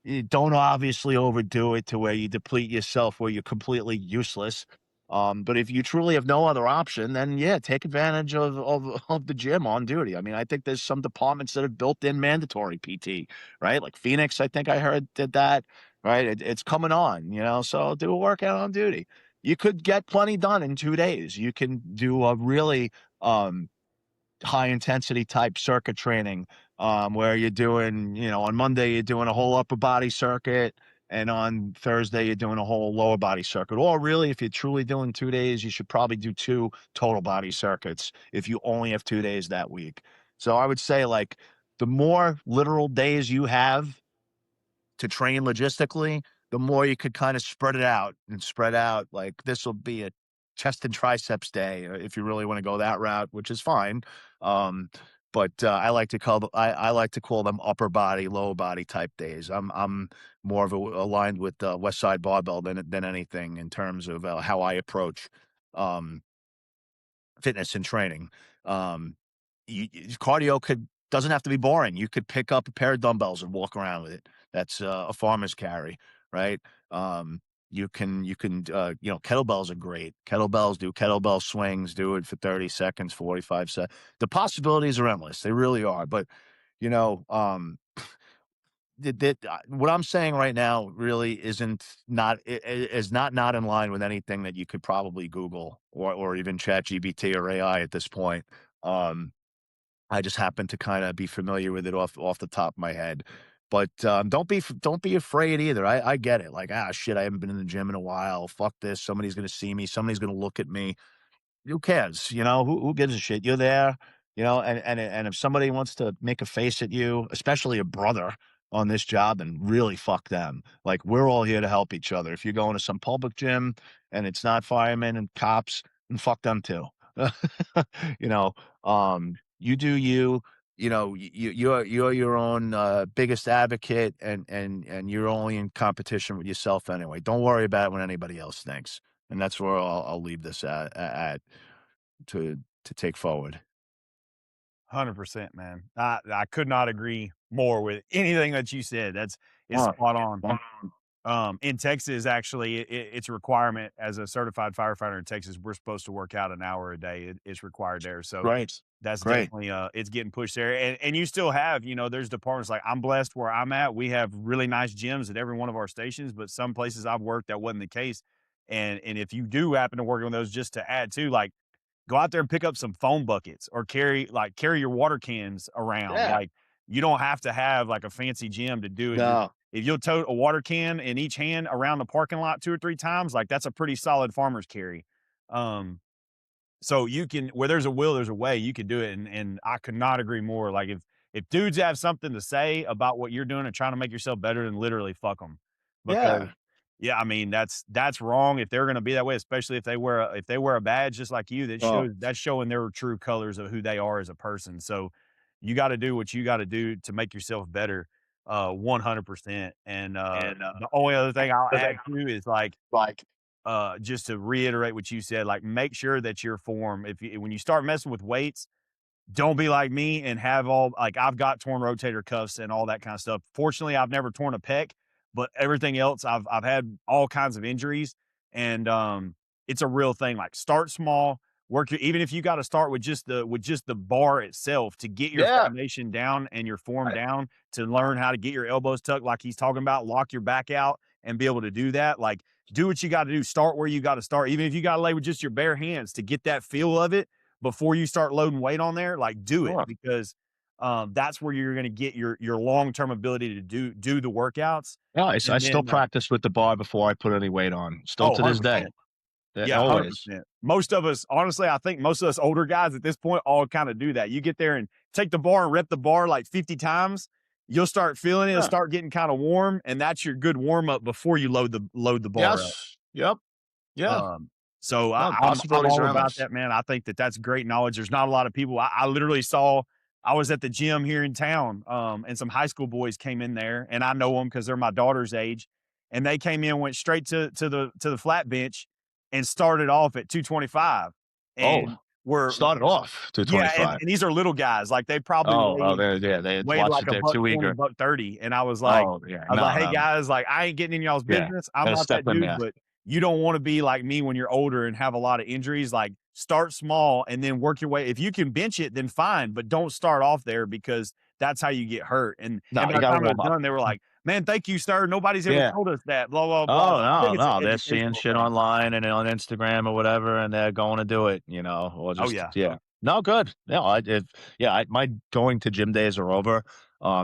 you don't obviously overdo it to where you deplete yourself, where you're completely useless. But if you truly have no other option, then yeah, take advantage of the gym on duty. I mean, I think there's some departments that have built in mandatory PT, right? Like Phoenix, I think I heard did that, right? It's coming on, so do a workout on duty. You could get plenty done in 2 days. You can do a really um high intensity type circuit training, where you're doing, on Monday, you're doing a whole upper body circuit. And on Thursday, you're doing a whole lower body circuit. Or really, if you're truly doing 2 days, you should probably do two total body circuits if you only have 2 days that week. So I would say, like, the more literal days you have to train logistically, the more you could kind of spread out, like, this will be a chest and triceps day, if you really want to go that route, which is fine. Um, but I like to call them upper body, lower body type days. I'm more of aligned with West Side Barbell than anything in terms of how I approach um, fitness and training. Um, Cardio doesn't have to be boring. You could pick up a pair of dumbbells and walk around with it. That's a farmer's carry, right? Kettlebells are great. Kettlebells, do kettlebell swings, do it for 30 seconds, 45 seconds. The possibilities are endless. They really are. But, you know, um, what I'm saying right now really is not in line with anything that you could probably Google or even ChatGPT or AI at this point. Um, I just happen to kind of be familiar with it off the top of my head. But don't be afraid either. I get it. Like, shit, I haven't been in the gym in a while. Fuck this. Somebody's gonna see me. Somebody's gonna look at me. Who cares? Who gives a shit? You're there, and if somebody wants to make a face at you, especially a brother on this job, then really fuck them. Like, we're all here to help each other. If you're going to some public gym and it's not firemen and cops, then fuck them too. You know, you do you. You're your own biggest advocate, and you're only in competition with yourself anyway. Don't worry about what anybody else thinks. And that's where I'll leave this at to take forward. 100%, man. I could not agree more with anything that you said. It's Oh, spot on. well, In Texas, actually, it's a requirement as a certified firefighter in Texas. We're supposed to work out an hour a day. It's required there. So great, that's great. definitely it's getting pushed there. And you still have, there's departments like I'm blessed where I'm at. We have really nice gyms at every one of our stations, but some places I've worked that wasn't the case. And if you do happen to work on those, just to add to, like, go out there and pick up some foam buckets or carry your water cans around. Yeah. Like, you don't have to have like a fancy gym to do it. No. If you'll tote a water can in each hand around the parking lot 2 or 3 times, like, that's a pretty solid farmer's carry. Um, so you can, where there's a will, there's a way. You can do it, and I could not agree more. Like, if dudes have something to say about what you're doing and trying to make yourself better, then literally fuck them. Because Yeah. yeah, I mean, that's wrong if they're gonna be that way, especially if they wear a badge just like you, Oh, that's showing their true colors of who they are as a person. So you gotta do what you gotta do to make yourself better, 100%. And and the only other thing I'll the add thing to is, like, like, just to reiterate what you said, like, make sure that your form, when you start messing with weights, don't be like me and have I've got torn rotator cuffs and all that kind of stuff. Fortunately, I've never torn a pec, but everything else I've had all kinds of injuries, and it's a real thing. Like, start small, even if you got to start with just the bar itself to get your yeah. foundation down and your form Right. down, to learn how to get your elbows tucked like he's talking about, lock your back out and be able to do that. Like, do what you got to do, start where you got to start, even if you got to lay with just your bare hands to get that feel of it. before you start loading weight on there, like do it Sure. because that's where you're going to get your long-term ability to do the workouts. Yeah, I And still then, practice with the bar before I put any weight on. Still oh, to this day. 100%. Yeah, Always. 100%. Most of us, honestly, I think most of us older guys at this point all kind of do that. You get there and take the bar and rep the bar like 50 times. You'll start feeling it. It'll Yeah. start getting kind of warm, and that's your good warm up before you load the bar up. Yes. Yep. Yeah. So No, I'm possibilities all are about endless. that, man. I think that that's great knowledge. There's not a lot of people. I literally saw. I was at the gym here in town, and some high school boys came in there, and I know them because they're my daughter's age, and they came in, went straight to the flat bench, and started off at 225, Oh, and were started off to yeah, and 25. and these are little guys, like they probably Oh, they weighed watch like it. a They're buck too 20, eager. buck 30, and I was like, Oh, yeah. No, "Hey no. guys, like I ain't getting in y'all's Yeah. business. I'm Gotta not step that in dude, there. but you don't want to be like me when you're older and have a lot of injuries. Like start small and then work your way. If you can bench it, then fine, but don't start off there because that's how you get hurt." And No, by you the gotta time I was warm up. done, they were like, "Man, thank you, sir. Nobody's ever Yeah. told us that." Blah blah blah. Oh, So I no, think it's an no, they're seeing educational shit thing. online and on Instagram or whatever, and they're going to do it, or Oh just yeah. yeah. No, good. No, my going to gym days are over,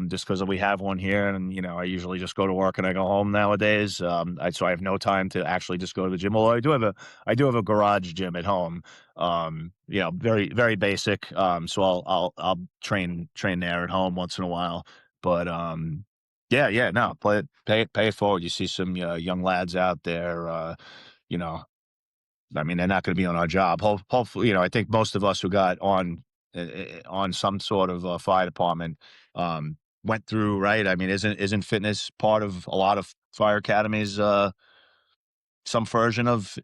just because we have one here, and, I usually just go to work and I go home nowadays, so I have no time to actually just go to the gym, although I do have a garage gym at home, very, very basic, so I'll train there at home once in a while, but, yeah, yeah, no, pay it forward. You see some, young lads out there, you know, I mean, they're not gonna be on our job. Hopefully, I think most of us who got on some sort of, fire department, went through, right? I mean, isn't fitness part of a lot of fire academies, some version of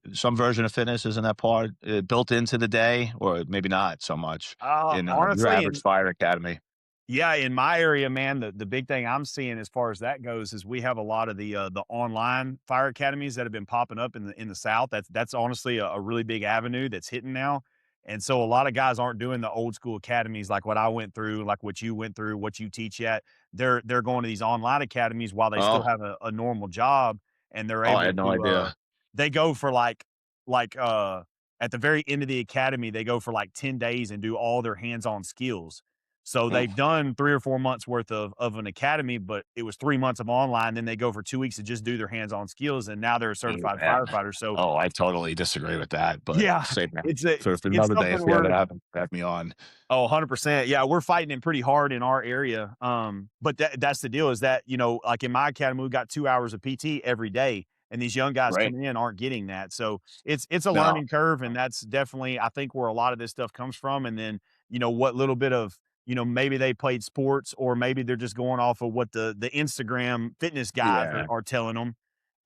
fitness? Isn't that part, built into the day? Or maybe not so much in, your Honestly, average fire academy? yeah, in my area, man, the big thing I'm seeing as far as that goes is we have a lot of the online fire academies that have been popping up in the South. That's honestly a really big avenue that's hitting now. And so a lot of guys aren't doing the old school academies like what I went through, like what you went through, what you teach at. They're going to these online academies while they still Oh, have a normal job, and they're oh, I able had no to idea. they go for like at the very end of the academy, they go for like 10 days and do all their hands-on skills. So Mm, they've done 3 or 4 months worth of an academy, but it was 3 months of online, then they go for 2 weeks to just do their hands-on skills, and now they're a certified yeah. firefighter, so Oh, I totally disagree with that, but yeah, same man. it's a For it's another day something if you had we're to have me on. oh, 100%. Yeah, we're fighting it pretty hard in our area. But that's the deal is that, like in my academy, we got 2 hours of PT every day, and these young guys Right. coming in aren't getting that. So it's a No. learning curve, and that's definitely I think where a lot of this stuff comes from. And then, what little bit of, maybe they played sports or maybe they're just going off of what the Instagram fitness guys Yeah. are telling them.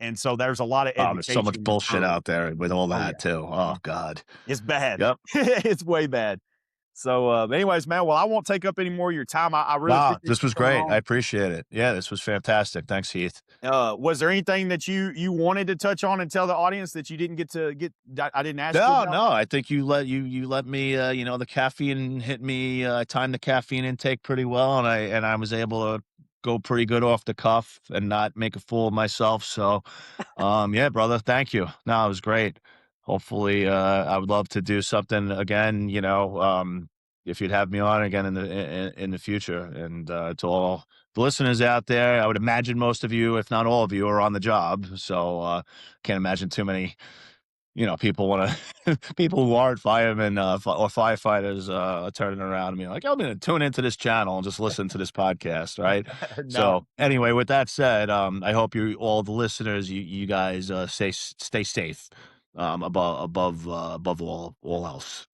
And so there's a lot of Oh, there's so much education bullshit for out there with all oh that yeah. too. Oh Mhm. god. It's bad. Yep. It's way bad. So, anyways, man, well, I won't take up any more of your time. I really Nah, appreciate this you was coming great. I on. appreciate it. Yeah, this was fantastic. Thanks, Heath. Was there anything that you wanted to touch on and tell the audience that you didn't get to get that I didn't ask you No, about? no, I think you let me, the caffeine hit me, I timed the caffeine intake pretty well, and I was able to go pretty good off the cuff and not make a fool of myself, so, yeah, brother, thank you. No, it was great. Hopefully, I would love to do something again, if you'd have me on again in the future, and, to all the listeners out there, I would imagine most of you, if not all of you, are on the job, so, can't imagine too many people wanna people who aren't firemen, or firefighters, turning around and being like, "I'm gonna tune into this channel and just listen to this podcast," right? No, So, anyway, with that said, I hope all the listeners, you guys, stay safe, above all else.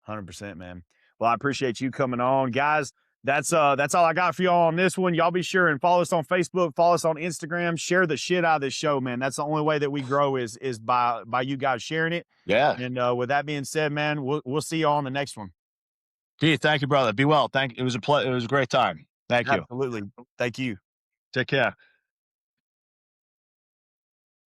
100%, man. Well, I appreciate you coming on, guys. That's all I got for y'all on this one. Y'all be sure and follow us on Facebook, follow us on Instagram, share the shit out of this show, man. That's the only way that we grow is by you guys sharing it. Yeah. And with that being said, man, we'll see y'all on the next one. Keith, thank you, brother. Be well. It was it was a great time. Thank you. Absolutely. Thank you. Take care.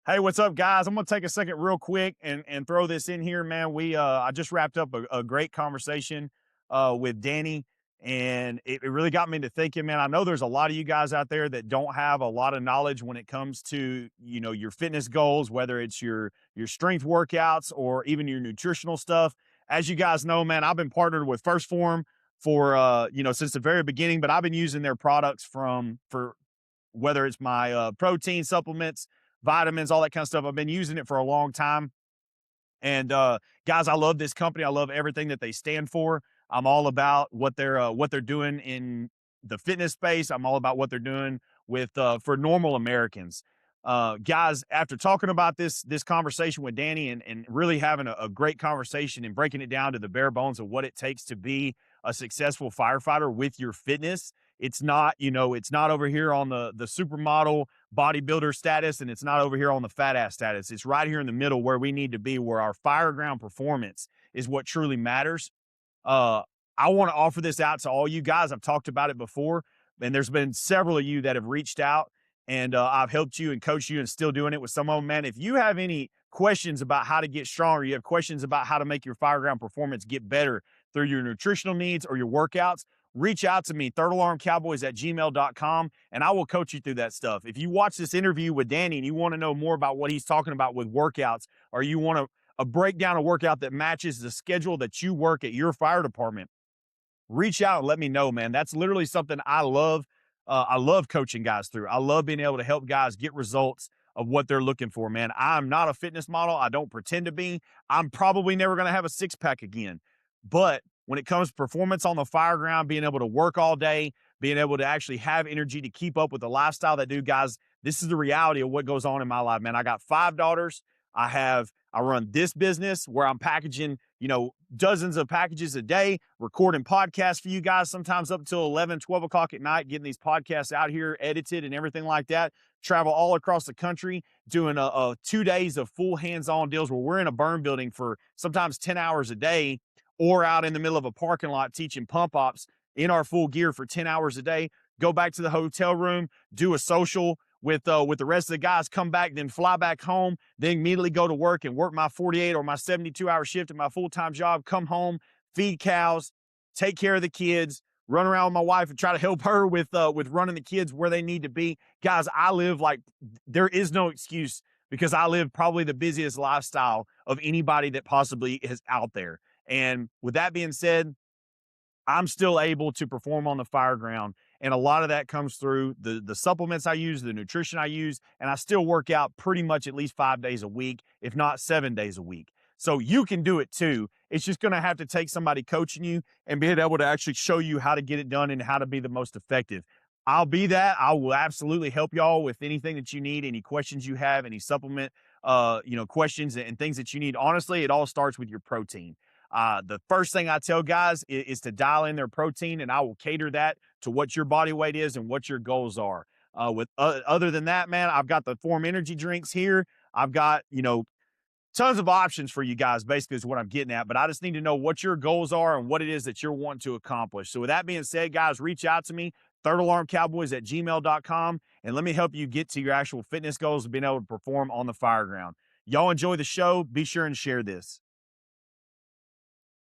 Hey, what's up, guys? I'm gonna take a second real quick and throw this in here, man. I just wrapped up a great conversation with Danny, and it really got me to thinking, man. I know there's a lot of you guys out there that don't have a lot of knowledge when it comes to, your fitness goals, whether it's your strength workouts or even your nutritional stuff. as you guys know, man, I've been partnered with First Form for, since the very beginning, but I've been using their products for whether it's my protein supplements, vitamins, all that kind of stuff. I've been using it for a long time. And guys, I love this company. I love everything that they stand for. I'm all about what they're doing in the fitness space. I'm all about what they're doing with for normal Americans. Guys, after talking about this conversation with Danny and really having a great conversation and breaking it down to the bare bones of what it takes to be a successful firefighter with your fitness, it's not, it's not over here on the supermodel bodybuilder status, and it's not over here on the fat ass status. It's right here in the middle where we need to be, where our fireground performance is what truly matters. I want to offer this out to all you guys. I've talked about it before, and there's been several of you that have reached out, and I've helped you and coached you and still doing it with some of them, man. If you have any questions about how to get stronger, you have questions about how to make your fireground performance get better through your nutritional needs or your workouts, reach out to me, thirdAlarmCowboys@gmail.com, and I will coach you through that stuff. If you watch this interview with Danny and you want to know more about what he's talking about with workouts, or you want a breakdown of workout that matches the schedule that you work at your fire department, reach out and let me know, man. That's literally something I love. I love coaching guys through. I love being able to help guys get results of what they're looking for, man. I'm not a fitness model. I don't pretend to be. I'm probably never going to have a six-pack again. But when it comes to performance on the fire ground, being able to work all day, being able to actually have energy to keep up with the lifestyle that do, guys, this is the reality of what goes on in my life, man. I got 5 daughters. I run this business where I'm packaging, dozens of packages a day, recording podcasts for you guys, sometimes up until 11, 12 o'clock at night, getting these podcasts out here, edited and everything like that. Travel all across the country, doing 2 days of full hands-on deals where we're in a burn building for sometimes 10 hours a day, or out in the middle of a parking lot teaching pump ops in our full gear for 10 hours a day, go back to the hotel room, do a social with the rest of the guys, come back, then fly back home, then immediately go to work and work my 48 or my 72-hour shift at my full-time job, come home, feed cows, take care of the kids, run around with my wife and try to help her with running the kids where they need to be. Guys, I live like there is no excuse, because I live probably the busiest lifestyle of anybody that possibly is out there. And with that being said, I'm still able to perform on the fire ground. And a lot of that comes through the supplements I use, the nutrition I use, and I still work out pretty much at least 5 days a week, if not 7 days a week. So you can do it too. It's just going to have to take somebody coaching you and being able to actually show you how to get it done and how to be the most effective. I'll be that. I will absolutely help y'all with anything that you need, any questions you have, any supplement, questions and things that you need. Honestly, it all starts with your protein. The first thing I tell guys is to dial in their protein, and I will cater that to what your body weight is and what your goals are. Other than that, man, I've got the Form energy drinks here. I've got, tons of options for you guys, basically is what I'm getting at. But I just need to know what your goals are and what it is that you're wanting to accomplish. So with that being said, guys, reach out to me, thirdAlarmCowboys@gmail.com, and let me help you get to your actual fitness goals of being able to perform on the fire ground. Y'all enjoy the show. Be sure and share this.